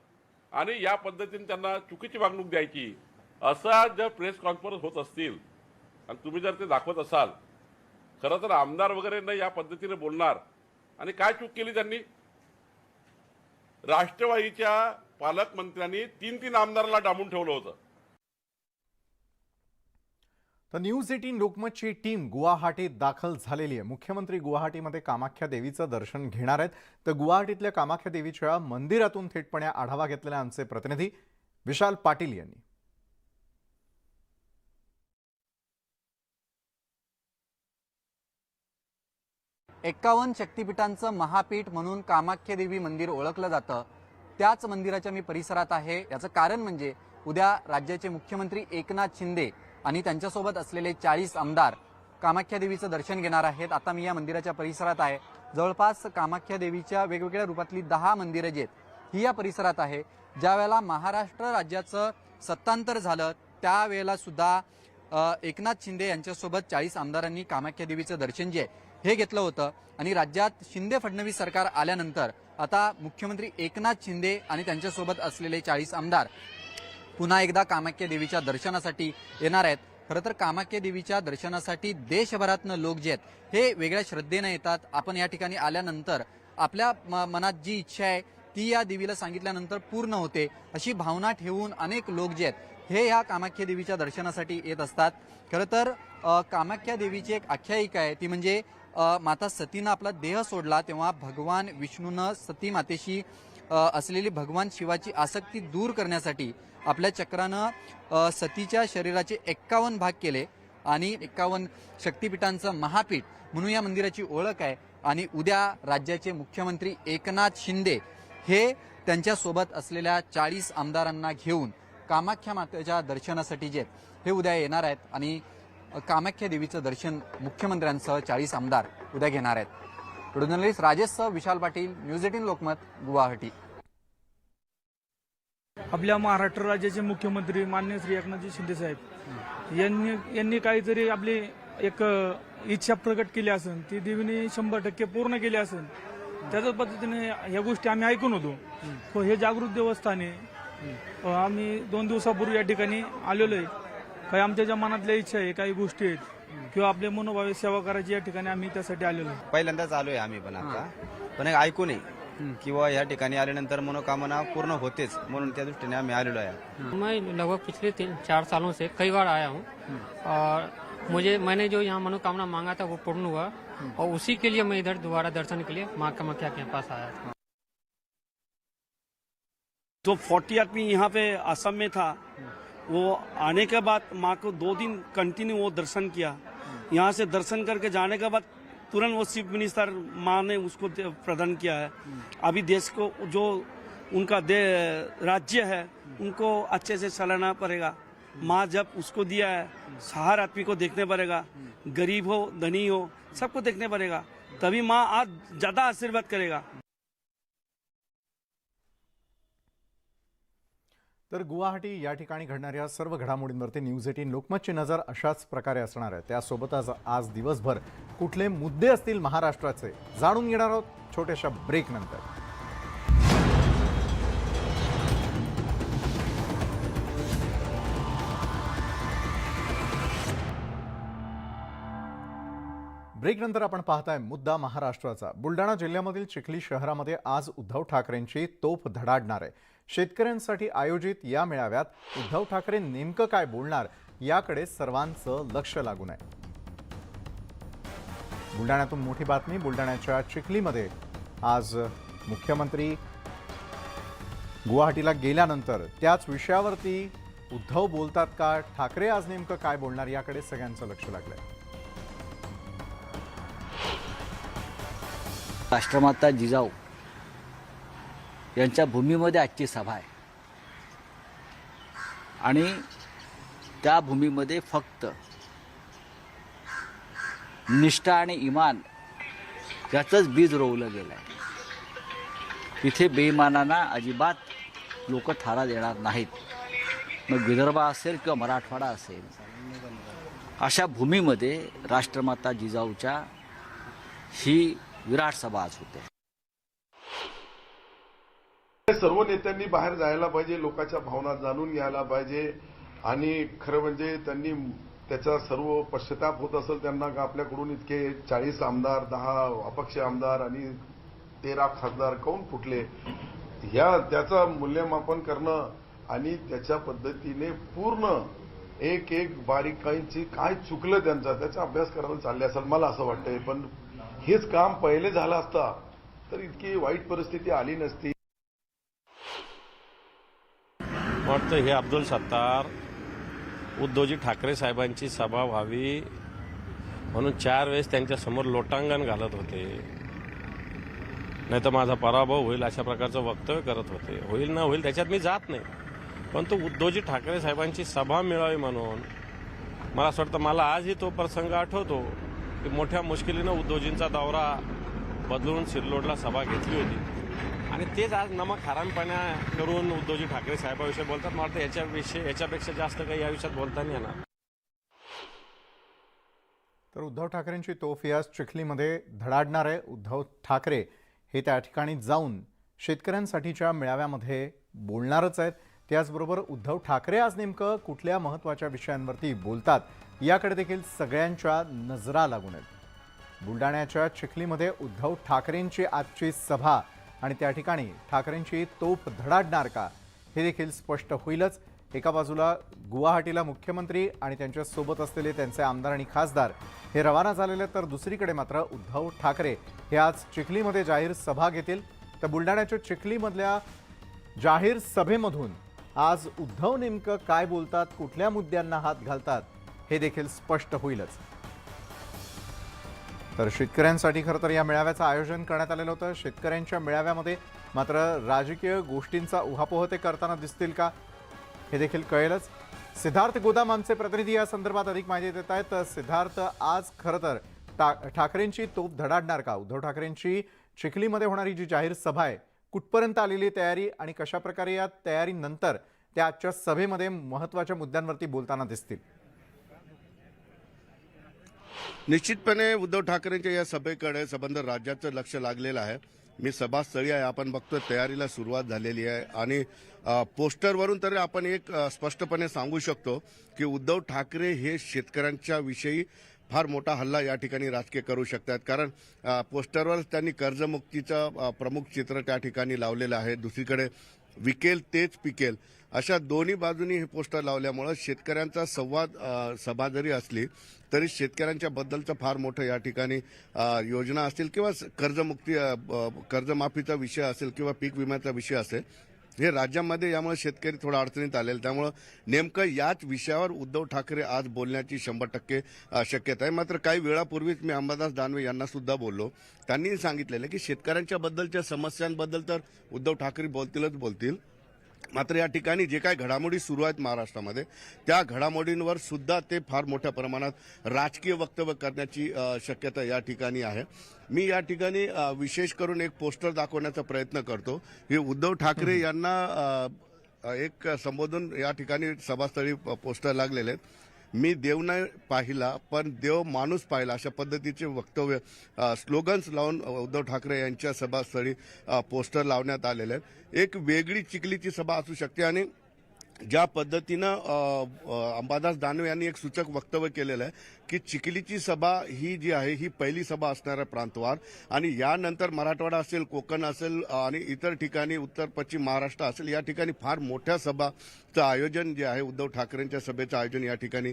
आणि या पद्धतीने त्यांना चुकीची वागणूक द्यायची. असा जर प्रेस कॉन्फरन्स होत असतील आणि तुम्ही जर ते दाखवत असाल, खरं तर आमदार वगैरे न या पद्धतीने बोलणार. आणि काय चूक केली त्यांनी? राष्ट्रवादीच्या पालकमंत्र्यांनी 3 आमदाराला डांबून ठेवलं होतं. तर न्यूज 18 लोकमतची टीम गुवाहाटीत दाखल झालेली आहे. मुख्यमंत्री गुवाहाटीमध्ये कामाख्या देवीचं दर्शन घेणार आहेत. तर गुवाहाटीतल्या कामाख्या देवीच्या मंदिरातून थेटपणे आढावा घेतलेला आमचे प्रतिनिधी विशाल पाटील यांनी. एक्कावन्न शक्तिपीठांचं महापीठ म्हणून कामाख्या देवी मंदिर ओळखलं जातं. त्याच मंदिराच्या मी परिसरात आहे. याचं कारण म्हणजे उद्या राज्याचे मुख्यमंत्री एकनाथ शिंदे आणि त्यांच्यासोबत असलेले 40 आमदार कामाख्या देवीचं दर्शन घेणार आहेत. आता मी या मंदिराच्या परिसरात आहे. जवळपास कामाख्या देवीच्या वेगवेगळ्या रूपातली 10 मंदिरं जी आहेत ही या परिसरात आहे. ज्या वेळेला महाराष्ट्र राज्याचं सत्तांतर झालं त्यावेळेला सुद्धा एकनाथ शिंदे यांच्यासोबत 40 आमदारांनी कामाख्या देवीचं दर्शन जे आहे हे घेतलं होतं. आणि राज्यात शिंदे फडणवीस सरकार आल्यानंतर आता मुख्यमंत्री एकनाथ शिंदे आणि त्यांच्यासोबत असलेले 40 आमदार पुन्हा एकदा कामाख्या देवीच्या दर्शनासाठी येणार आहेत. खरं तर कामाख्या देवीच्या दर्शनासाठी देशभरातनं लोक जे आहेत हे वेगळ्या श्रद्धेनं येतात. आपण या ठिकाणी आल्यानंतर आपल्या मनात जी इच्छा आहे ती या देवीला सांगितल्यानंतर पूर्ण होते अशी भावना ठेवून अनेक लोक जे आहेत हे या कामाख्या देवीच्या दर्शनासाठी येत असतात. खरं तर कामाख्या देवीची एक आख्यायिका आहे, ती म्हणजे माता सतीनं आपला देह सोडला तेव्हा भगवान विष्णूनं सती मातेशी असलेली भगवान शिवाची आसक्ती दूर करण्यासाठी आपल्या चक्रानं सतीच्या शरीराचे 51 भाग केले आणि 51 शक्तिपीठांचं महापीठ म्हणून या मंदिराची ओळख आहे. आणि उद्या राज्याचे मुख्यमंत्री एकनाथ शिंदे हे त्यांच्यासोबत असलेल्या 40 आमदारांना घेऊन कामाख्या मातेच्या दर्शनासाठी जे हे उद्या येणार आहेत आणि कामाख्या देवीचं दर्शन मुख्यमंत्र्यांसह 40 आमदार उद्या घेणार आहेत. Journalist राजेशसह Vishal Patil, news 18 Lokmat, Guwahati. आपल्या महाराष्ट्र राज्याचे मुख्यमंत्री माननीय श्री एकनाथजी शिंदे साहेब यांनी काहीतरी आपली एक इच्छा प्रकट केली असेल, ती देवीने 100% पूर्ण केली असेल. त्याच पद्धतीने ह्या गोष्टी आम्ही ऐकून होतो. हे जागृत देवस्थान आहे. आम्ही 2 दिवसापूर्वी या ठिकाणी आलेलो आहे. काही आमच्या ज्या मनातल्या इच्छा आहे, काही गोष्टी आहेत किंवा आपले मनोभावे सेवा करायची या ठिकाणी आम्ही त्यासाठी आलेलो आहे. पहिल्यांदाच आलोय आम्ही पण आता, पण ऐकून किंवा या ठिकाणी आल्यानंतर मनोकामना पूर्ण होतेच म्हणून त्या दृष्टीने आम्ही आलेलो आहे. मैं लगभग पिछले 3-4 सालों से कई बार आया हूँ और मैंने जो यहाँ मनोकामना मांगा था वो पूर्ण हुआ और उसी के लिए मैं इधर दोबारा दर्शन के लिए माँ कामाख्या के पास आया था. तो 40 आदमी यहाँ पे असम में था, वो आने के बाद माँ को 2 दिन कंटिन्यू वो दर्शन किया. यहाँ से दर्शन करके जाने के बाद तुरंत वो चीफ मिनिस्टर माँ ने उसको प्रदान किया है. अभी देश को जो उनका राज्य है उनको अच्छे से चलाना पड़ेगा. माँ जब उसको दिया है हर आदमी को देखने पड़ेगा, गरीब हो धनी हो सबको देखने पड़ेगा, तभी माँ आज ज्यादा आशीर्वाद करेगा. तर गुवाहाटी या ठिकाणी घडणाऱ्या सर्व घडामोडींवरती न्यूज 18 लोकमतची नजर अशाच प्रकारे असणार आहे. त्यासोबतच आज दिवसभर कुठले मुद्दे असतील महाराष्ट्राचे जाणून घेणार आहोत छोट्याशा ब्रेक नंतर. ब्रेक नंतर आपण पाहताय मुद्दा महाराष्ट्राचा. बुलडाणा जिल्ह्यामधील चिखली शहरामध्ये आज उद्धव ठाकरेंची तोफ धडाडणार आहे. शेतकऱ्यांसाठी आयोजित या मेळाव्यात उद्धव ठाकरे नेमकं काय बोलणार याकडे सर्वांचं लक्ष लागून आहे. बुलढाण्यातून मोठी बातमी. बुलढाण्याच्या चिखलीमध्ये आज मुख्यमंत्री गुवाहाटीला गेल्यानंतर त्याच विषयावरती उद्धव बोलतात का, ठाकरे आज नेमकं काय बोलणार याकडे सगळ्यांचं लक्ष लागलंय. राष्ट्रमाता जिजाऊ यांच्या भूमीमध्ये आजची सभा आहे आणि त्या भूमीमध्ये फक्त निष्ठा आणि इमान याचंच बीज रोवलं गेलं आहे. तिथे बेईमानांना अजिबात लोक थारा देणार नाहीत. मग विदर्भ असेल किंवा मराठवाडा असेल, अशा भूमीमध्ये राष्ट्रमाता जिजाऊच्या ही विराट सभा आज होते. सर्व नेत्यांनी बाहेर जायला पाहिजे, लोकांच्या भावना जाणून घ्यायला पाहिजे आणि खरं म्हणजे त्यांनी त्याचा सर्व पश्चाताप होत असेल त्यांना का आपल्याकडून इतके 40 आमदार, 10 अपक्ष आमदार आणि 13 खासदार काऊन फुटले, त्याचं मूल्यमापन करणं आणि त्याच्या पद्धतीने पूर्ण एक एक बारीकाईंची काय चुकलं त्याचा अभ्यास करायला चालले असेल मला असं वाटतंय. पण हेच काम पहिले झालं असता तर इतकी वाईट परिस्थिती आली नसती. वाटतं हे अब्दुल सत्तार उद्धवजी ठाकरे साहेबांची सभा व्हावी म्हणून 4 वेळेस त्यांच्यासमोर लोटांगण घालत होते, नाही तर माझा पराभव होईल अशा प्रकारचं वक्तव्य करत होते. होईल ना होईल त्याच्यात मी जात नाही, परंतु उद्धवजी ठाकरे साहेबांची सभा मिळावी म्हणून मला असं वाटतं. मला आजही तो प्रसंग आठवतो की मोठ्या मुश्किलीनं उद्धवजींचा दौरा बदलून सिल्लोडला सभा घेतली होती आणि तेच आज नमक हरामपणा करून उद्धवजी ठाकरे साहेबांविषयी बोलतात. मला वाटतं याच्यापेक्षा जास्त काही या विषयात बोलता नाही येणार. तर उद्धव ठाकरेंची तोफ आज चिखलीमध्ये धडाडणार आहे. उद्धव ठाकरे हे त्या ठिकाणी जाऊन शेतकऱ्यांसाठीच्या मेळाव्यामध्ये बोलणारच आहेत. त्याचबरोबर उद्धव ठाकरे आज नेमकं कुठल्या महत्त्वाच्या विषयांवरती बोलतात याकडे देखील सगळ्यांच्या नजरा लागून आहेत. बुलढाण्याच्या चिखलीमध्ये उद्धव ठाकरेंची आजची सभा आणि त्या ठिकाणी ठाकरेंची तोफ धडाडणार का हे देखील स्पष्ट होईलच. एका बाजूला गुवाहाटीला मुख्यमंत्री आणि त्यांच्यासोबत असलेले त्यांचे आमदार आणि खासदार हे रवाना झालेले, तर दुसरीकडे मात्र उद्धव ठाकरे हे आज चिखलीमध्ये जाहीर सभा घेतील. तर बुलढाण्याच्या चिखलीमधल्या जाहीर सभेमधून आज उद्धव नेमकं काय बोलतात, कुठल्या मुद्द्यांना हात घालतात हे देखील स्पष्ट होईलच. तर शेतकऱ्यांसाठी खरं तर या मेळाव्याचं आयोजन करण्यात आलेलं होतं. शेतकऱ्यांच्या मेळाव्यामध्ये मात्र राजकीय गोष्टींचा उहापोह ते करताना दिसतील का हे देखील कळेलच. सिद्धार्थ गोदाम आमचे प्रतिनिधी या संदर्भात अधिक माहिती देत आहेत. सिद्धार्थ, आज खरं तर ठाकरेंची तोफ धडाडणार का? उद्धव ठाकरेंची चिखलीमध्ये होणारी जी जाहीर सभा आहे कुठपर्यंत आलेली तयारी आणि कशा प्रकारे या तयारीनंतर त्या आजच्या सभेमध्ये महत्त्वाच्या मुद्द्यांवरती बोलताना दिसतील? निश्चितपणे उद्धव ठाकरेंच्या या सभेकडे संबंध राज्याचं लक्ष लागलेलं आहे. मी सभास्थळी आहे, आपण बघतोय तयारीला सुरुवात झालेली आहे आणि पोस्टरवरून तर आपण एक स्पष्टपणे सांगू शकतो की उद्धव ठाकरे हे शेतकऱ्यांच्या विषयी फार मोठा हल्ला या ठिकाणी राजकीय करू शकतात. कारण पोस्टरवर त्यांनी कर्जमुक्तीचं प्रमुख चित्र त्या ठिकाणी लावलेलं आहे. दुसरीकडे विकेल तेच पिकेल अशा दोन्ही बाजूनी हे पोस्टर लावल्यामुळं शेतकऱ्यांचा संवाद सभा जरी असली तरी शेतकऱ्यांच्या बद्दलचं फार मोठं या ठिकाणी योजना असतील किंवा कर्जमाफीचा विषय असेल किंवा पीक विम्याचा विषय असेल, हे राज्यामध्ये यामुळे शेतकरी थोडा अडचणीत आलेले. त्यामुळं नेमकं याच विषयावर उद्धव ठाकरे आज बोलण्याची 100% शक्यता आहे. मात्र काही वेळापूर्वीच मी अंबादास दानवे यांना सुद्धा बोललो. त्यांनी सांगितलेलं की शेतकऱ्यांच्या बद्दलच्या समस्यांबद्दल तर उद्धव ठाकरे बोलतीलच बोलतील, मात्र या ठिकाणी जे काही घडामोडी सुरू आहेत महाराष्ट्रामध्ये त्या घडामोडींवर सुद्धा ते फार मोठ्या प्रमाणात राजकीय वक्तव्य करण्याची शक्यता या ठिकाणी आहे. मी या ठिकाणी विशेष करून एक पोस्टर दाखवण्याचा प्रयत्न करतो. हे उद्धव ठाकरे यांना एक संबोधन या ठिकाणी सभास्थळी पोस्टर लागलेले आहेत. मी देव नाही पाहिला पण देव माणूस पाहिला अशा पद्धतीचे वक्तव्य स्लोगन्स लावून उद्धव ठाकरे यांच्या सभास्थळी पोस्टर लावण्यात आलेले आहेत. एक वेगळी चिखलीची सभा असू शकते आणि ज्या पद्धतीनं अंबादास दानवे यांनी एक सूचक वक्तव्य केलेलं आहे की चिखलीची सभा ही जी आहे ही पहिली सभा असणार आहे प्रांतवार, आणि यानंतर मराठवाडा असेल, कोकण असेल आणि इतर ठिकाणी उत्तर पश्चिम महाराष्ट्र असेल, या ठिकाणी फार मोठ्या सभाचं आयोजन जे आहे, उद्धव ठाकरेंच्या सभेचं आयोजन या ठिकाणी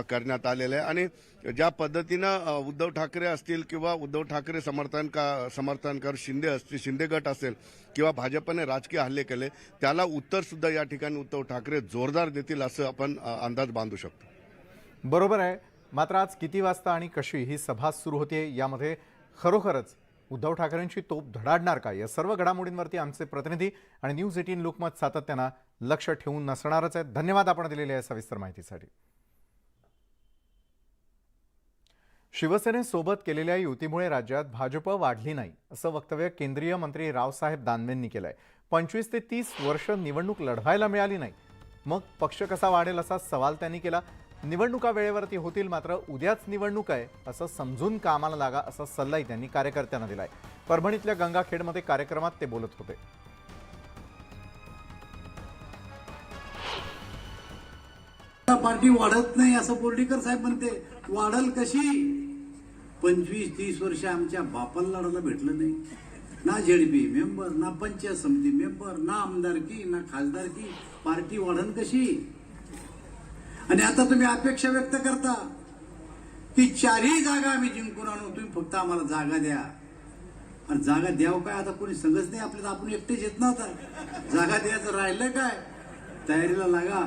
करण्यात आलेलं आहे. आणि ज्या पद्धतीनं उद्धव ठाकरे असतील किंवा उद्धव ठाकरे समर्थनकार शिंदे असतील, शिंदे गट असेल किंवा भाजपने राजकीय हल्ले केले, त्याला उत्तर सुद्धा या ठिकाणी उद्धव ठाकरे जोरदार देतील असं आपण अंदाज बांधू शकतो. बरोबर आहे. मात्र आज किती वाजता आणि कशी ही सभा सुरू होते, यामध्ये खरोखरच उद्धव ठाकरेंची तोप धडाडणार का, या सर्व घडामोडींवरती आमचे प्रतिनिधी आणि न्यूज 18 लोकमत सातत्यानं लक्ष ठेवून नसणारच आहे. धन्यवाद आपण दिलेल्या या सविस्तर माहितीसाठी. शिवसेनेसोबत केलेल्या युतीमुळे राज्यात भाजप वाढली नाही, असं वक्तव्य केंद्रीय मंत्री रावसाहेब दानवेंनी केलंय. 25 ते 30 वर्ष निवडणूक लढवायला मिळाली नाही, मग पक्ष कसा वाढेल असा सवाल त्यांनी केला. निवडणुका वेळेवरती होतील, मात्र उद्याच निवडणूक आहे असं समजून कामाला लागा, असा सल्लाही त्यांनी कार्यकर्त्यांना दिलाय. परभणीतल्या गंगाखेडमध्ये कार्यक्रमात ते बोलत होते. पार्टी वाढत नाही असं बोर्डीकर साहेब म्हणते. वाढल कशी? 25-30 वर्ष आमच्या बापाला लढायला भेटलं नाही. ना झेडपी मेंबर, ना पंचायत समिती मेंबर, ना आमदारकी, ना खासदारकी. पार्टी वाढन कशी? आणि आता तुम्ही अपेक्षा व्यक्त करता की 4ही जागा आम्ही जिंकून आणू, तुम्ही फक्त आम्हाला जागा द्या. आणि जागा द्यावं काय? आता कोणी संगच नाही आपल्याला, आपण एकटेच येत ना. आता जागा द्यायचं राहिलं काय? तयारीला लागा,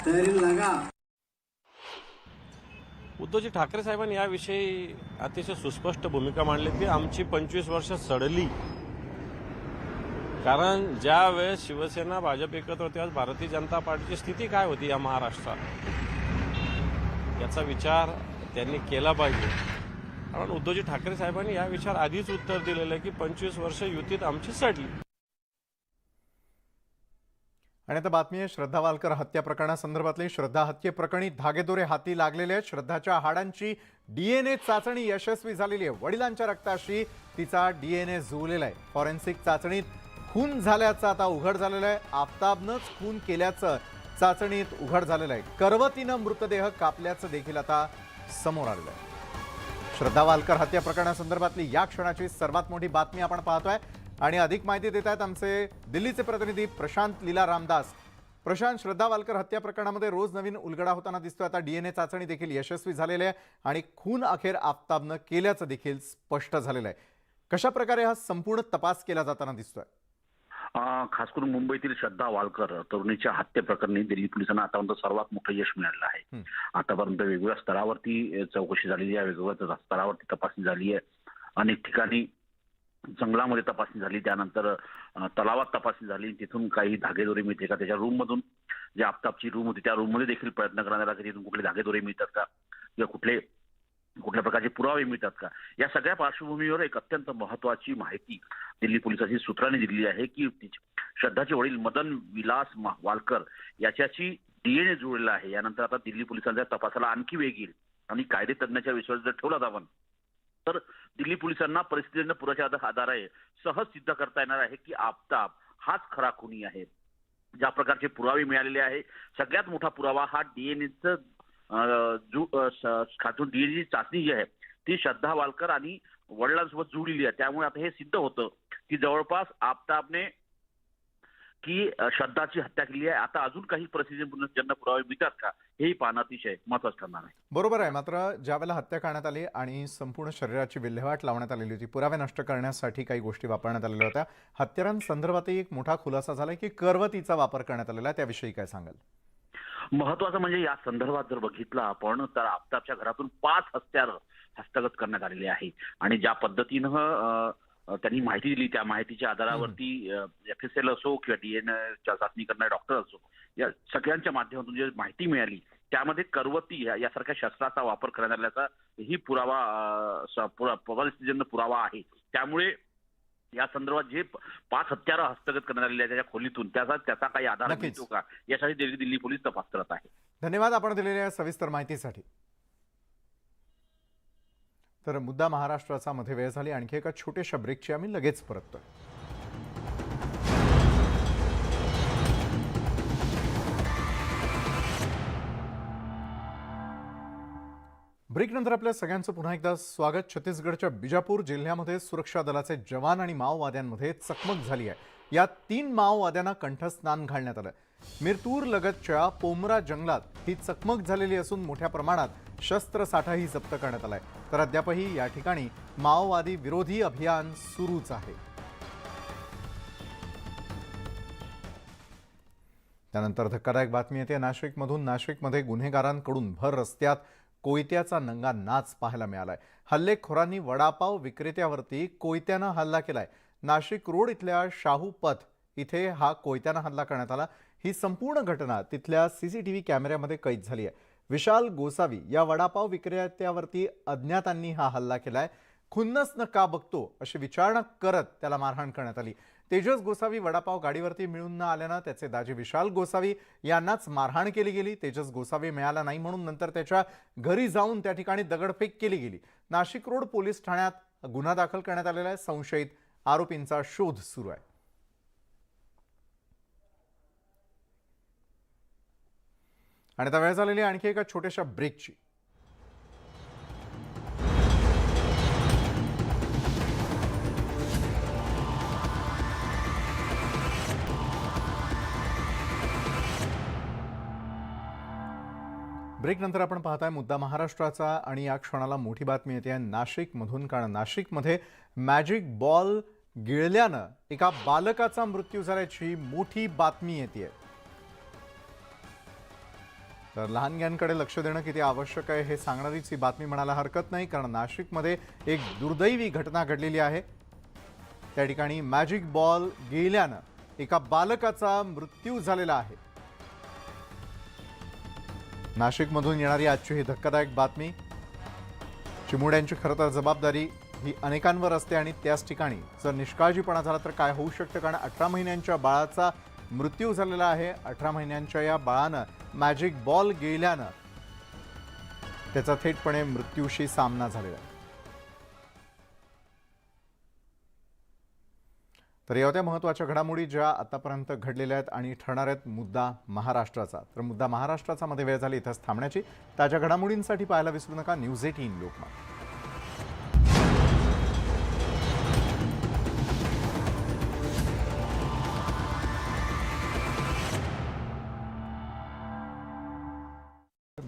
तयारीला लागा. उद्धवजी ठाकरे साहेबांनी याविषयी अतिशय सुस्पष्ट भूमिका मांडली की आमची 25 वर्ष सडली. कारण ज्या वेळेस शिवसेना भाजप एकत्र होते, आज भारतीय जनता पार्टीची स्थिती काय होती या महाराष्ट्रात, याचा विचार त्यांनी केला पाहिजे. कारण उद्धवजी ठाकरे साहेबांनी या विचार आधीच उत्तर दिलेलं आहे की 25 वर्ष युतीत आमची सडली. आणि आता बातमी आहे श्रद्धा वालकर हत्या प्रकरणासंदर्भातली. श्रद्धा हत्येप्रकरणी धागेदोरे हाती लागलेले आहेत. श्रद्धाच्या हाडांची DNA चाचणी यशस्वी झालेली आहे. वडिलांच्या रक्ताशी तिचा DNA जुळलेला आहे. फॉरेन्सिक चाचणीत खून झाल्याचं आता उघड झालेलं आहे. आफताबनंच खून केल्याचं चाचणीत उघड झालेलं आहे. करवतीनं मृतदेह कापल्याचं देखील आता समोर आलेलं आहे. श्रद्धा वालकर हत्या प्रकरणासंदर्भातली या क्षणाची सर्वात मोठी बातमी आपण पाहतोय आणि अधिक माहिती देत आहेत आमचे दिल्लीचे प्रतिनिधी प्रशांत लीला रामदास. प्रशांत, श्रद्धा वालकर हत्या प्रकरणामध्ये रोज नवीन उलगडा होताना दिसतोय. आता DNA चाचणी देखील यशस्वी झालेली आहे आणि खून अखेर आफताबनं केल्याचं देखील स्पष्ट झालेलं आहे. कशा प्रकारे हा संपूर्ण तपास केला जाताना दिसतोय? खास करून मुंबईतील श्रद्धा वालकर तरुणीच्या हत्येप्रकरणी दिल्ली पोलिसांना आतापर्यंत सर्वात मोठं यश मिळालं आहे. आतापर्यंत वेगवेगळ्या स्तरावरती चौकशी झालेली आहे, वेगवेगळ्या स्तरावरती तपासणी झाली आहे. अनेक ठिकाणी जंगलामध्ये तपासणी झाली, त्यानंतर तलावात तपासणी झाली. तिथून काही धागेदोरे मिळते का, त्याच्या रूम मधून जे आफताबची रूम होती त्या रूम मध्ये देखील प्रयत्न करण्यात आला की तिथून कुठले धागेदोरे मिळतात का किंवा कुठल्या प्रकारचे पुरावे मिळतात का. या सगळ्या पार्श्वभूमीवर एक अत्यंत महत्वाची माहिती दिल्ली पोलिसांची सूत्रांनी दिली आहे की श्रद्धाचे वडील मदन विलास वालकर याच्याशी DNA जुळलेला आहे. यानंतर आता दिल्ली पोलिसांच्या तपासाला आणखी वेग येईल आणि कायदे तज्ञाच्या विश्वास जर ठेवला जावा तर दिल्ली पोलिसांना परिस्थितीनं पुराच्या आधारे सहज सिद्ध करता येणार आहे की आफताब हाच खरा खुनी आहे. ज्या प्रकारचे पुरावे मिळालेले आहे, सगळ्यात मोठा पुरावा हा DNAचं DNA चाचणी जी आहे ती श्रद्धा वालकर आणि वडिलांसोबत जुळलेली आहे. त्यामुळे आता हे सिद्ध होतं की जवळपास आफताबने की श्रद्धाची हत्या केली आहे. आता अजून काही परिस्थितीजन्य पुरावे मिळतात का हेही पाहणं अतिशय महत्त्वाचं ठरणार आहे. बरोबर आहे. मात्र ज्यावेळेला हत्या करण्यात आली आणि संपूर्ण शरीराची विल्हेवाट लावण्यात आलेली होती, पुरावे नष्ट करण्यासाठी काही गोष्टी वापरण्यात आलेल्या होत्या, हत्यारांसंदर्भातही एक मोठा खुलासा झालाय की करवतीचा वापर करण्यात आलेला आहे. त्याविषयी काय सांगाल? महत्वाचं म्हणजे या संदर्भात जर बघितलं आपण तर आफताबच्या घरातून 5 हत्यार हस्तगत करण्यात आलेले आहे आणि ज्या पद्धतीनं त्यांनी माहिती दिली त्या माहितीच्या आधारावरती FSL असो किंवा DNA चाचणी करणारे डॉक्टर असो, या सगळ्यांच्या माध्यमातून जी माहिती मिळाली त्यामध्ये करवती यासारख्या शस्त्राचा वापर करण्यात आल्याचा ही परिस्थितीजन्य पुरावा आहे. त्यामुळे या संदर्भात जे 5 हत्यारं हस्तगत करण्यात आलेली आहेत त्याच्या खोलीतून त्याचा काही आधार मिळतो का यासाठी दिल्ली पोलीस तपास करत आहे. धन्यवाद आपण दिलेल्या सविस्तर माहितीसाठी. तर मुद्दा महाराष्ट्राचा मध्ये वेळ झाली. आणखी एका छोट्याशा ब्रेकची आम्ही लगेच परततोय. ब्रेकनंतर आपल्या सगळ्यांचं पुन्हा एकदा स्वागत. छत्तीसगडच्या बिजापूर जिल्ह्यामध्ये सुरक्षा दलाचे जवान आणि माओवाद्यांमध्ये चकमक झाली आहे. या 3 माओवाद्यांना कंठस्नान घालण्यात आलं. मिरतूर लगतच्या पोमरा जंगलात ही चकमक झालेली असून मोठ्या प्रमाणात शस्त्रसाठाही जप्त करण्यात आलाय. तर अद्यापही या ठिकाणी माओवादी विरोधी अभियान सुरूच आहे. त्यानंतर धक्कादायक बातमी येते नाशिकमधून. नाशिकमध्ये गुन्हेगारांकडून भर रस्त्यात कोयत्याचा नंगा नाच पाहायला मिळालाय. हल्लेखोरांनी वडापाव विक्रेत्यावरती कोयत्यानं हल्ला केलाय. नाशिक रोड इथल्या शाहू पथ इथे हा कोयत्यानं हल्ला करण्यात आला. ही संपूर्ण घटना तिथल्या सीसीटीव्ही कॅमेऱ्यामध्ये कैद झाली आहे. विशाल गोसावी या वडापाव विक्रेत्यावरती अज्ञातांनी हा हल्ला केलाय. खुन्नस न का बघतो अशी विचारणा करत त्याला मारहाण करण्यात आली. तेजस गोसावी वडापाव गाडीवरती मिळून न आल्यानं त्याचे दाजी विशाल गोसावी यांनाच मारहाण केली गेली. तेजस गोसावी मिळाला नाही म्हणून नंतर त्याच्या घरी जाऊन त्या ठिकाणी दगडफेक केली गेली. नाशिक रोड पोलीस ठाण्यात गुन्हा दाखल करण्यात आलेला आहे. संशयित आरोपींचा शोध सुरू आहे. आणि आता वेळ झालेली आणखी एका छोट्याशा ब्रेकची. ब्रेकनंतर आपण पाहताय मुद्दा महाराष्ट्राचा आणि या क्षणाला मोठी बातमी येते नाशिकमधून. कारण नाशिकमध्ये मॅजिक बॉल गिळल्यानं एका बालकाचा मृत्यू झाल्याची मोठी बातमी येते. तर लहानग्यांकडे लक्ष देणं किती आवश्यक आहे हे सांगणारीच ही बातमी म्हणायला हरकत नाही. कारण नाशिकमध्ये एक दुर्दैवी घटना घडलेली आहे. त्या ठिकाणी मॅजिक बॉल गिळल्यानं एका बालकाचा मृत्यू झालेला आहे. नाशिकमधून येणारी आजची ही धक्कादायक बातमी. चिमुड्यांची खरं तर जबाबदारी ही अनेकांवर असते आणि त्याच ठिकाणी जर निष्काळजीपणा झाला तर काय होऊ शकतं. कारण 18 महिन्यांच्या बाळाचा मृत्यू झालेला आहे. 18 महिन्यांच्या या बाळानं मॅजिक बॉल गिळल्यानं त्याचा थेटपणे मृत्यूशी सामना झालेला आहे. तर या होत्या महत्त्वाच्या घडामोडी ज्या आतापर्यंत घडलेल्या आहेत आणि ठरणार आहेत मुद्दा महाराष्ट्राचा. तर मुद्दा महाराष्ट्राचा मध्ये वेळ झाली इथंच थांबण्याची. ताज्या घडामोडींसाठी पाहायला विसरू नका न्यूज 18 लोकमत.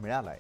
मिळालाय